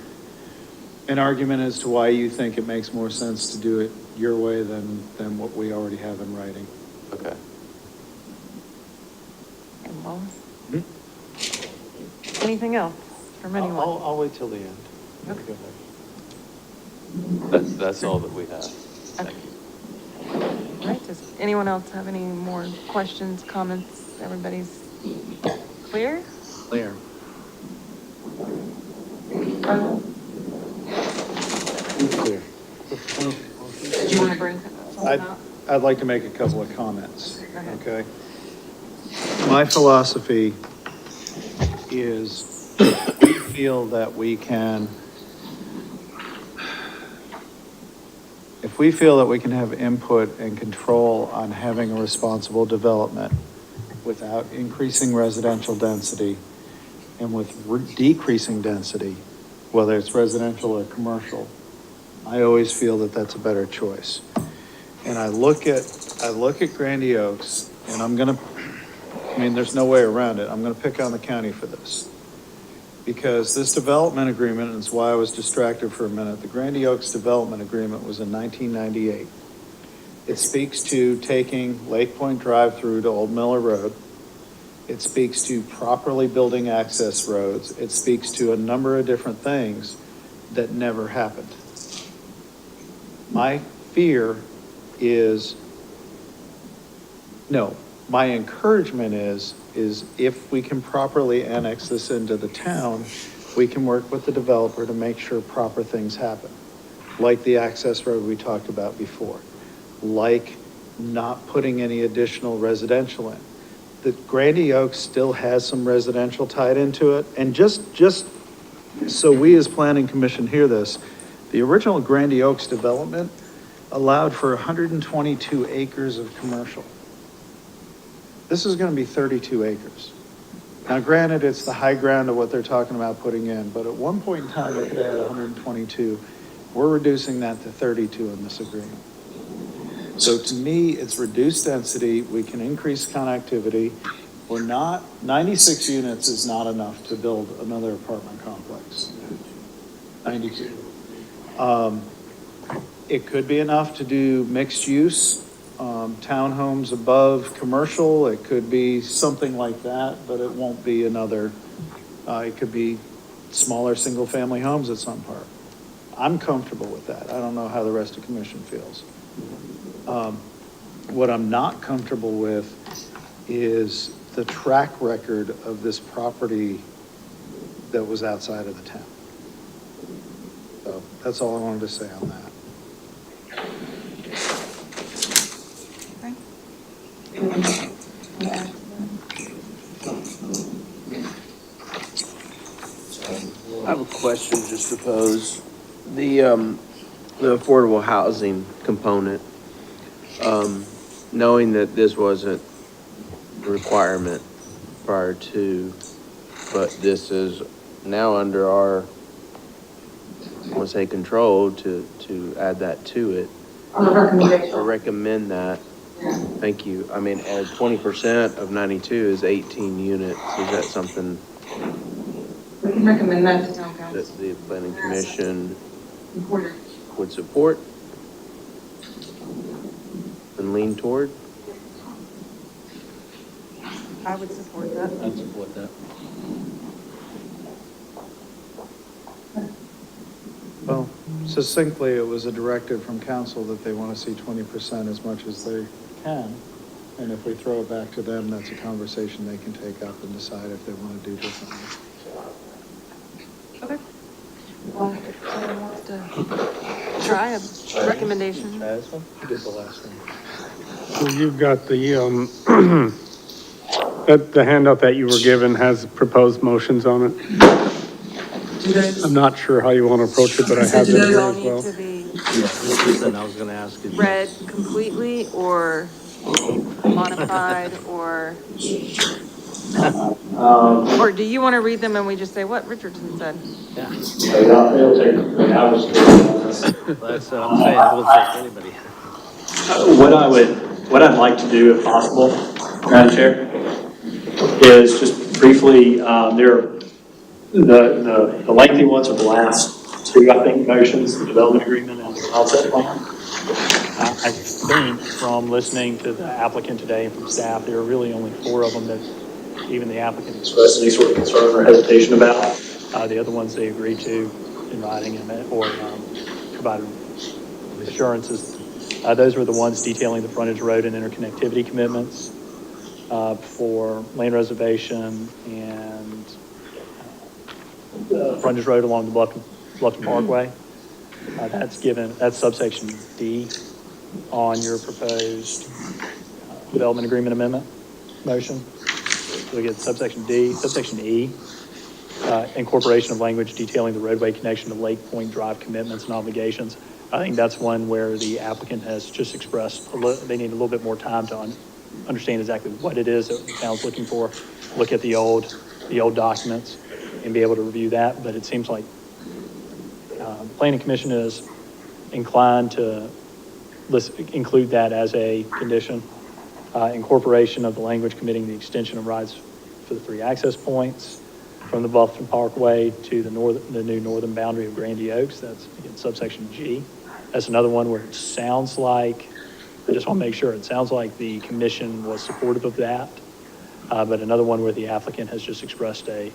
an argument as to why you think it makes more sense to do it your way than what we already have in writing. Okay. And Wallace? Anything else from anyone? I'll wait till the end. Okay. That's all that we have. Okay. All right, does anyone else have any more questions, comments? Everybody's clear? Clear. Clear. Did you want to bring something up? I'd like to make a couple of comments, Go ahead. okay? My philosophy is we feel that we can, if we feel that we can have input and control on having a responsible development without increasing residential density and with decreasing density, whether it's residential or commercial, I always feel that that's a better choice. And I look at Grandy Oaks, and there's no way around it. I'm gonna pick on the county for this. Because this development agreement, and it's why I was distracted for a minute, the Grandy Oaks development agreement was in 1998. It speaks to taking Lake Point Drive through to Old Miller Road. It speaks to properly building access roads. It speaks to a number of different things that never happened. My fear is, no, my encouragement is if we can properly annex this into the town, we can work with the developer to make sure proper things happen. Like the access road we talked about before, like not putting any additional residential in. The Grandy Oaks still has some residential tied into it, and just so we as planning commission hear this, the original Grandy Oaks development allowed for 122 acres of commercial. This is gonna be 32 acres. Now granted, it's the high ground of what they're talking about putting in, but at one point in time, they could add 122. We're reducing that to 32 in this agreement. So to me, it's reduced density, we can increase connectivity. We're not, 96 units is not enough to build another apartment complex. 92. It could be enough to do mixed use, townhomes above commercial, it could be something like that, but it won't be another, it could be smaller single-family homes at some part. I'm comfortable with that. I don't know how the rest of the commission feels. What I'm not comfortable with is the track record of this property that was outside of the town. So that's all I wanted to say on that. I have a question just to pose. The affordable housing component, knowing that this wasn't a requirement prior to, but this is now under our, I want to say, control to add that to it. I recommend that. Thank you. I mean, at 20% of 92 is 18 units. Is that something We can recommend that to town council. that the planning commission would support and lean toward? I would support that. I'd support that. Well, succinctly, it was a directive from council that they want to see 20% as much as they can. And if we throw it back to them, that's a conversation they can take up and decide if they want to do differently. Okay. Well, if someone wants to try a recommendation. Try this one? Who did the last one? So you've got the, the handout that you were given has proposed motions on it. I'm not sure how you want to approach it, but I have Do them those here all as need well. to be Listen, I was gonna ask you. read completely or modified or do you want to read them and we just say what Richardson said? Yeah, It'll take, I mean, I was. that's what I'm saying, it will take anybody. What I'd like to do, if possible, Madam Chair, is just briefly, the lengthy ones are the last two, I think, motions, the development agreement and the concept plan. I think from listening to the applicant today and from staff, there are really only 4 of them that even the applicant Express any sort of concern or hesitation about. The other ones they agreed to in writing or provided assurances. Those were the ones detailing the frontage road and interconnectivity commitments for land reservation and frontage road along the Bluffton Parkway. That's subsection D on your proposed development agreement amendment motion. So we get subsection D, subsection E, incorporation of language detailing the roadway connection to Lake Point Drive commitments and obligations. I think that's one where the applicant has just expressed, they need a little bit more time to understand exactly what it is that the town's looking for, look at the old documents and be able to review that. But it seems like the Planning Commission is inclined to include that as a condition. Incorporation of the language committing the extension of rights for the 3 access points from the Bluffton Parkway to the new northern boundary of Grandy Oaks. That's again subsection G. That's another one where it sounds like, I just want to make sure, it sounds like the commission was supportive of that. But another one where the applicant has just expressed they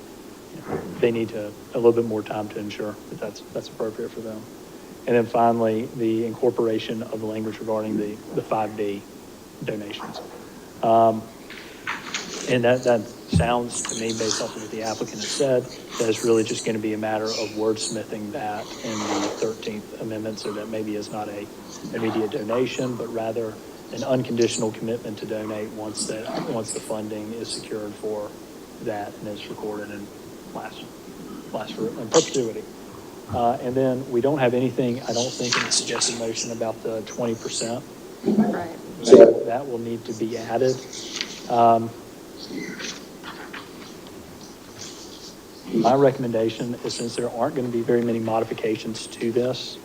need a little bit more time to ensure that that's appropriate for them. And then finally, the incorporation of the language regarding the 5D donations. And that sounds to me, based off of what the applicant has said, that it's really just going to be a matter of wordsmithing that in the 13th Amendment, so that maybe it's not a immediate donation, but rather an unconditional commitment to donate once the funding is secured for that and is recorded and lasts in perpetuity. And then we don't have anything, I don't think, in the suggested motion about the 20%. Right. That will need to be added. My recommendation is, since there aren't going to be very many modifications to this,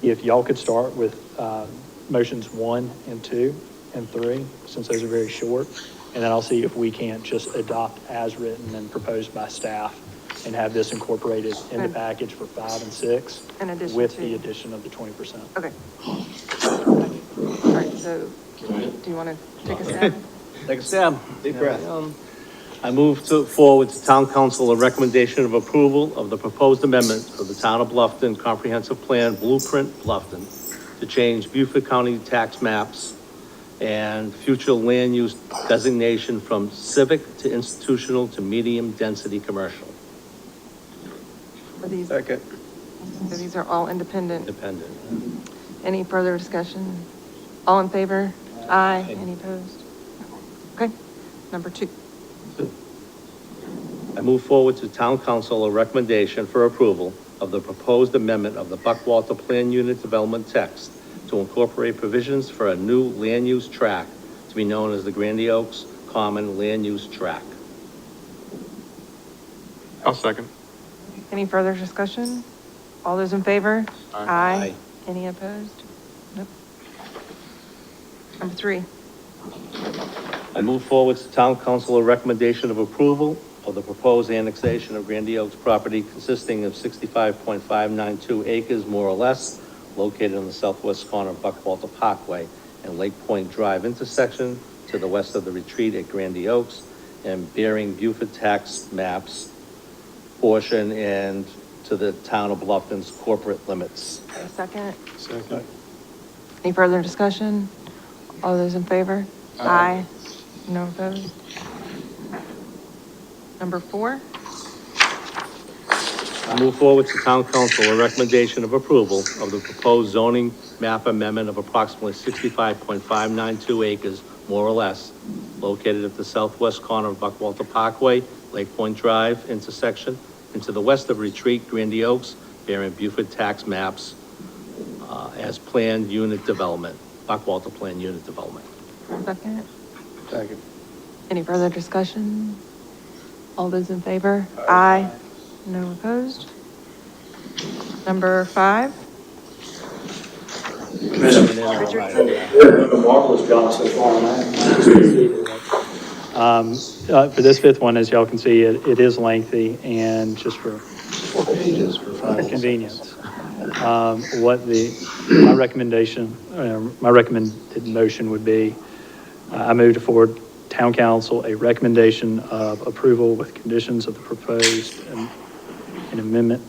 if y'all could start with motions 1 and 2 and 3, since those are very short, and then I'll see if we can't just adopt as written and proposed by staff and have this incorporated in the package for 5 and 6 In addition with to- the addition of the 20%. Okay. All right, so do you want to take a stab? Take a stab. Deep breath. I move forward to town council a recommendation of approval of the proposed amendment of the Town of Bluffton Comprehensive Plan Blueprint Bluffton to change Beaufort County tax maps and future land use designation from civic to institutional to medium-density commercial. Are these, Second. so these are all independent. Independent. Any further discussion? All in favor? Aye. Any opposed? Okay. Number 2. I move forward to town council a recommendation for approval of the proposed amendment of the Buckwalter Plan Unit Development text to incorporate provisions for a new land use tract to be known as the Grandy Oaks Common Land Use Tract. I'll second. Any further discussion? All those in favor? Aye. Any opposed? Nope. Number 3. I move forward to town council a recommendation of approval of the proposed annexation of Grandy Oaks property consisting of 65.592 acres, more or less, located on the southwest corner of Buckwalter Parkway and Lake Point Drive intersection to the west of the retreat at Grandy Oaks, and bearing Beaufort tax maps portion and to the town of Bluffton's corporate limits. Second. Second. Any further discussion? All those in favor? Aye. No opposed? Number 4. I move forward to town council a recommendation of approval of the proposed zoning map amendment of approximately 65.592 acres, more or less, located at the southwest corner of Buckwalter Parkway, Lake Point Drive intersection, and to the west of Retreat, Grandy Oaks, bearing Beaufort tax maps as planned unit development, Buckwalter Plan Unit Development. Second. Second. Any further discussion? All those in favor? Aye. No opposed? Number 5. Marvelous job so far on that. For this 5th one, as y'all can see, it is lengthy, and just for convenience. My recommendation, my recommended motion would be, I move to forward town council a recommendation of approval with conditions of the proposed an amendment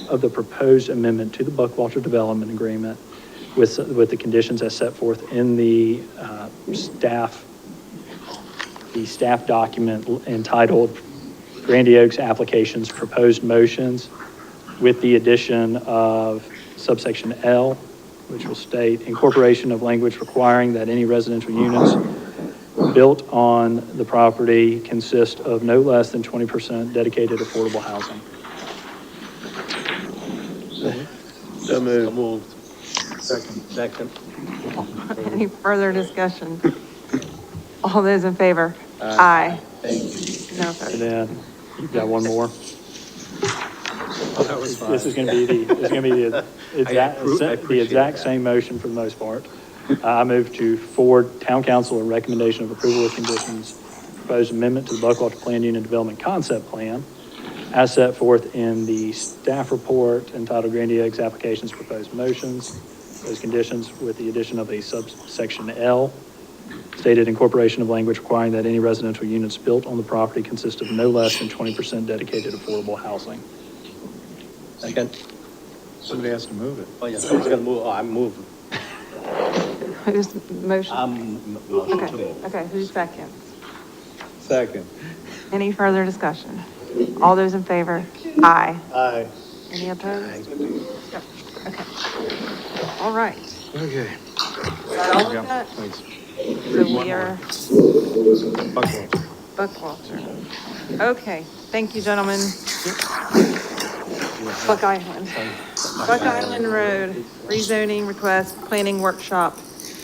of the proposed amendment to the Buckwalter Development Agreement with the conditions as set forth in the staff document entitled Grandy Oaks Applications Proposed Motions, with the addition of subsection L, which will state incorporation of language requiring that any residential units built on the property consist of no less than 20% dedicated affordable housing. So moved. So moved. Second. Any further discussion? All those in favor? Aye. No And opposed? then you've got one more. That was fine. This is going to be the exact same motion for the most part. I move to forward town council a recommendation of approval with conditions, proposed amendment to the Buckwalter Plan Unit Development Concept Plan as set forth in the staff report entitled Grandy Oaks Applications Proposed Motions. Those conditions with the addition of a subsection L, stated incorporation of language requiring that any residential units built on the property consist of no less than 20% dedicated affordable housing. Second. Somebody has to move it. Oh, yeah, who's gonna move? Oh, I'm moving. Who's motion? Motion to Okay, move. okay, who's second? Second. Any further discussion? All those in favor? Aye. Aye. Any opposed? Yep. Okay. All right. Okay. Is that all of that? Thanks. So we are Buckwalter. Buckwalter. Okay, thank you, gentlemen. Buck Island. Buck Island Road, rezoning request, planning workshop.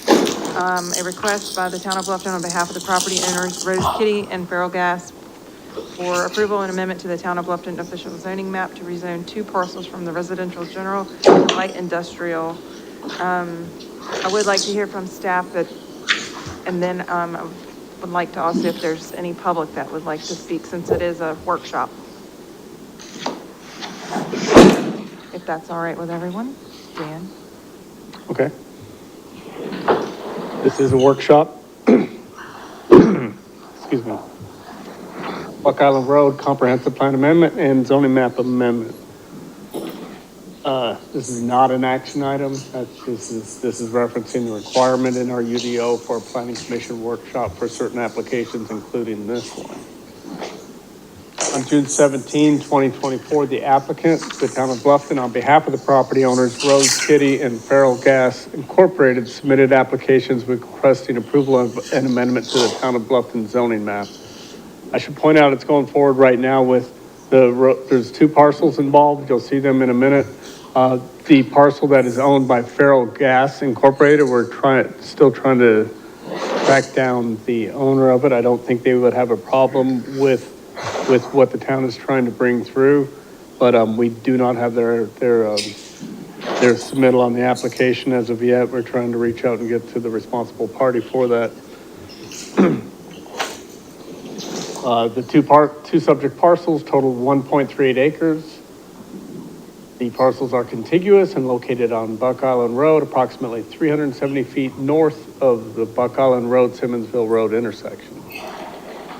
A request by the town of Bluffton on behalf of the property owners, Rose Kitty and Feral Gas, for approval and amendment to the town of Bluffton official zoning map to rezone 2 parcels from the residential general to light industrial. I would like to hear from staff that, and then, I would like to also, if there's any public that would like to speak, since it is a workshop. If that's all right with everyone. Dan? Okay. This is a workshop. Excuse me. Buck Island Road Comprehensive Plan Amendment and Zoning Map Amendment. This is not an action item. This is referencing the requirement in our UDO for a planning commission workshop for certain applications, including this one. On June 17, 2024, the applicant, the town of Bluffton, on behalf of the property owners, Rose Kitty and Feral Gas Incorporated, submitted applications requesting approval of an amendment to the town of Bluffton zoning map. I should point out it's going forward right now with there's 2 parcels involved. You'll see them in a minute. The parcel that is owned by Feral Gas Incorporated, we're still trying to track down the owner of it. I don't think they would have a problem with what the town is trying to bring through, but we do not have their submittal on the application as of yet. We're trying to reach out and get to the responsible party for that. The two subject parcels total 1.38 acres. The parcels are contiguous and located on Buck Island Road, approximately 370 feet north of the Buck Island Road, Simmonsville Road intersection.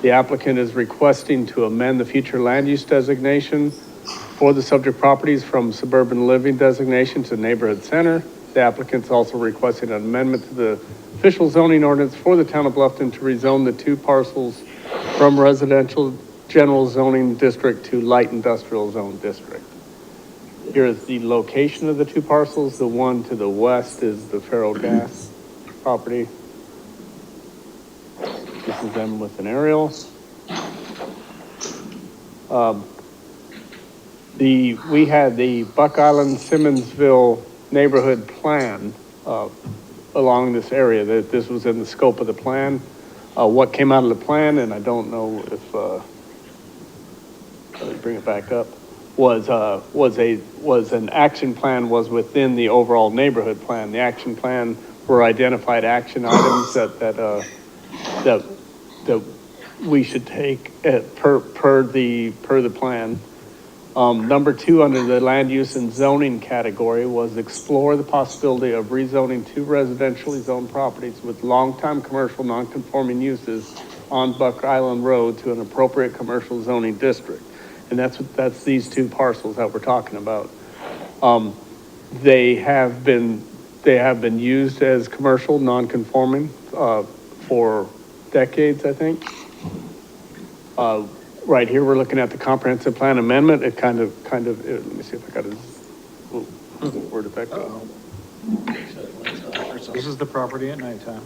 The applicant is requesting to amend the future land use designation for the subject properties from suburban living designation to neighborhood center. The applicant's also requesting an amendment to the official zoning ordinance for the town of Bluffton to rezone the 2 parcels from residential general zoning district to light industrial zone district. Here is the location of the 2 parcels. The one to the west is the Feral Gas property. This is them with an aerial. We had the Buck Island Simmonsville neighborhood plan along this area. That this was in the scope of the plan. What came out of the plan, and I don't know if let me bring it back up, was an action plan was within the overall neighborhood plan. The action plan were identified action items that we should take per the plan. Number 2 under the land use and zoning category was explore the possibility of rezoning 2 residentially zoned properties with long-time commercial non-conforming uses on Buck Island Road to an appropriate commercial zoning district. And that's these 2 parcels that we're talking about. They have been used as commercial non-conforming for decades, I think. Right here, we're looking at the comprehensive plan amendment. It kind of, let me see if I got it. Where'd it back go? This is the property at nighttime.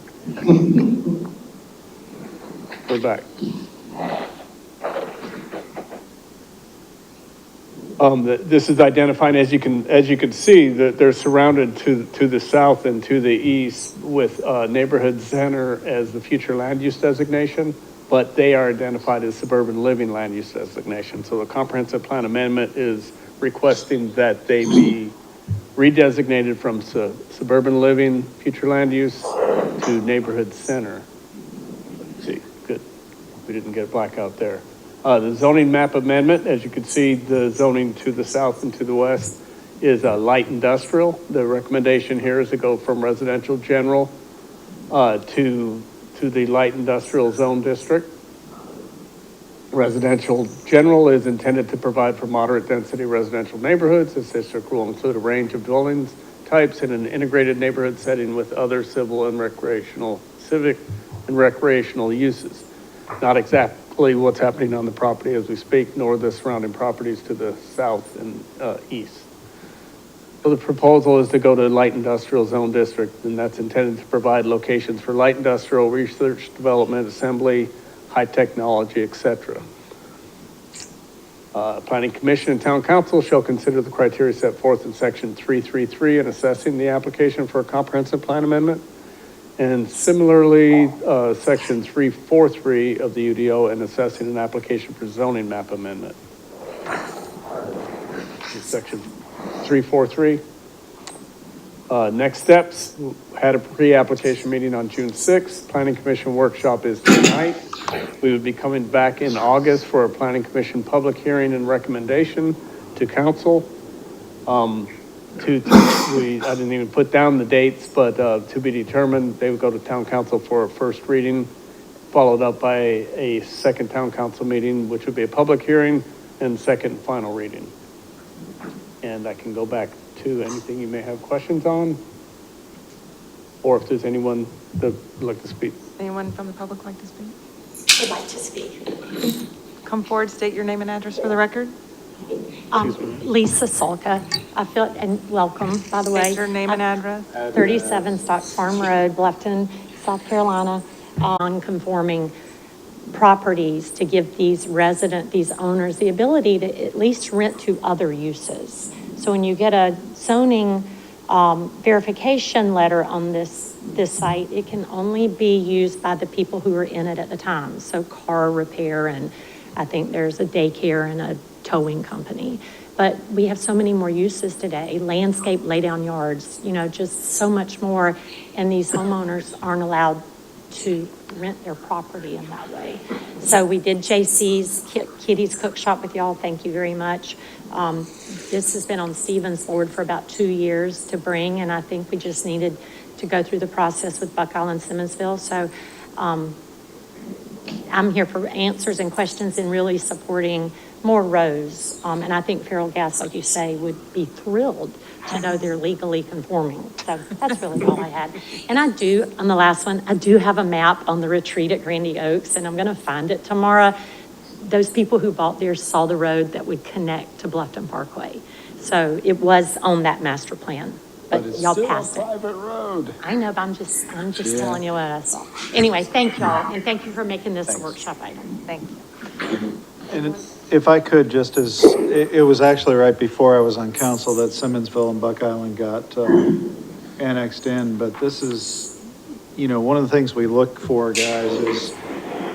Go back. This is identifying, as you can see, that they're surrounded to the south and to the east with neighborhood center as the future land use designation, but they are identified as suburban living land use designation. So the comprehensive plan amendment is requesting that they be redesignated from suburban living future land use to neighborhood center. Let's see, good. We didn't get black out there. The zoning map amendment, as you can see, the zoning to the south and to the west is light industrial. The recommendation here is to go from residential general to the light industrial zone district. Residential general is intended to provide for moderate density residential neighborhoods. This district will include a range of dwellings types in an integrated neighborhood setting with other civil and recreational, civic and recreational uses. Not exactly what's happening on the property as we speak, nor the surrounding properties to the south and east. So the proposal is to go to light industrial zone district, and that's intended to provide locations for light industrial research, development, assembly, high technology, etc. Planning Commission and Town Council shall consider the criteria set forth in section 333 in assessing the application for a comprehensive plan amendment. And similarly, section 343 of the UDO in assessing an application for zoning map amendment. Section 343. Next steps, had a pre-application meeting on June 6th. Planning Commission workshop is tonight. We would be coming back in August for a Planning Commission public hearing and recommendation to council. I didn't even put down the dates, but to be determined, they would go to town council for a first reading, followed up by a second town council meeting, which would be a public hearing and second final reading. And I can go back to anything you may have questions on, or if there's anyone that would like to speak. Anyone from the public like to speak? Would like to speak. Come forward, state your name and address for the record. Lisa Solka, I feel, and welcome, by the way. State your name and address. 37 Stock Farm Road, Bluffton, South Carolina, non-conforming properties to give these owners the ability to at least rent to other uses. So when you get a zoning verification letter on this site, it can only be used by the people who are in it at the time. So car repair, and I think there's a daycare and a towing company. But we have so many more uses today, landscape laydown yards, just so much more. And these homeowners aren't allowed to rent their property in that way. So we did JC's Kitty's Cook Shop with y'all. Thank you very much. This has been on Stevens board for about 2 years to bring, and I think we just needed to go through the process with Buck Island Simmonsville. So I'm here for answers and questions and really supporting more rows. And I think Feral Gas, like you say, would be thrilled to know they're legally conforming. So that's really all I had. And I do, on the last one, I do have a map on the retreat at Grandy Oaks, and I'm going to find it tomorrow. Those people who bought theirs saw the road that would connect to Bluffton Parkway. So it was on that master plan. But y'all passed it. It's still a private road. I know, but I'm just telling you what I saw. Anyway, thank y'all, and thank you for making this a workshop item. Thank you. And if I could, just as, it was actually right before I was on council that Simmonsville and Buck Island got annexed in, but this is, one of the things we look for, guys, is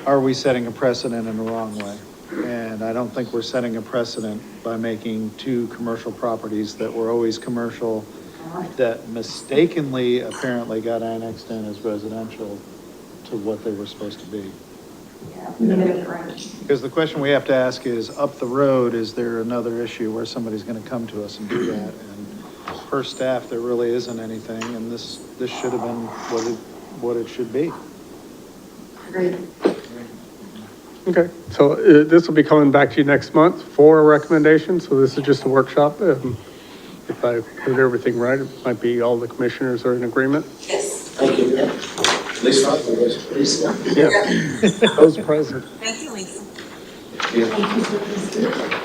are we setting a precedent in the wrong way? And I don't think we're setting a precedent by making two commercial properties that were always commercial that mistakenly apparently got annexed in as residential to what they were supposed to be. Because the question we have to ask is, up the road, is there another issue where somebody's going to come to us and do that? And per staff, there really isn't anything, and this should have been what it should be. Agreed. Okay, so this will be coming back to you next month for a recommendation. So this is just a workshop. If I heard everything right, it might be all the commissioners are in agreement. Yes. Thank you. At least five of us, please. Yeah, those present. Thank you, Lisa.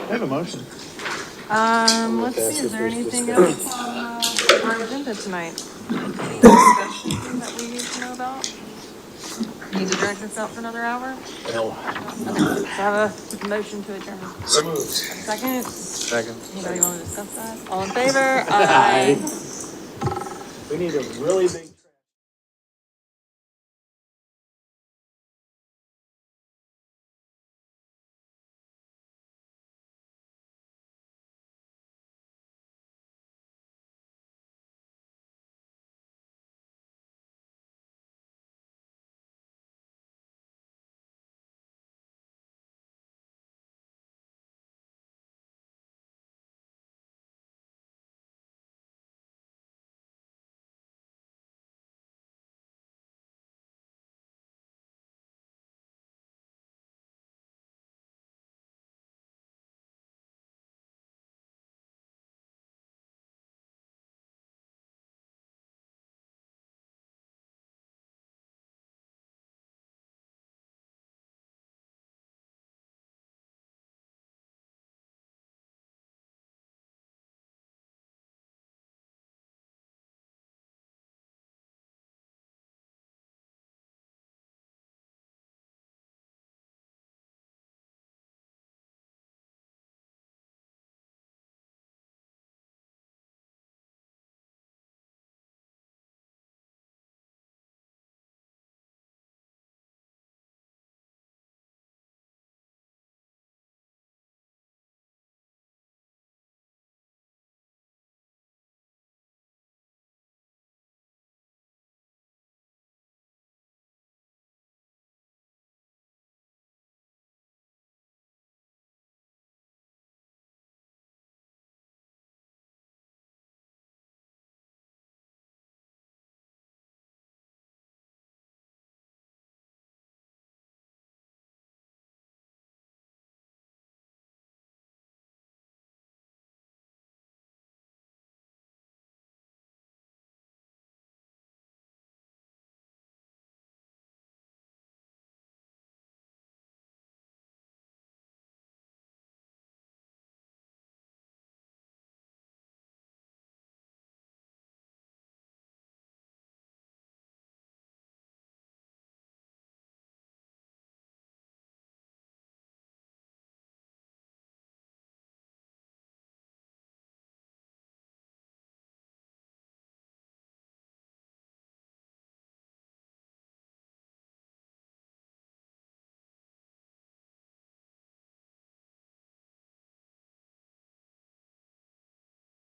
I have a motion. Let's see, is there anything else on our agenda tonight? Any discussion that we need to know about? Need to drag this out for another hour? No. Let's have a motion to adjourn. So moved. Second? Second. Anybody want to discuss that? All in favor? Aye. We need a really big.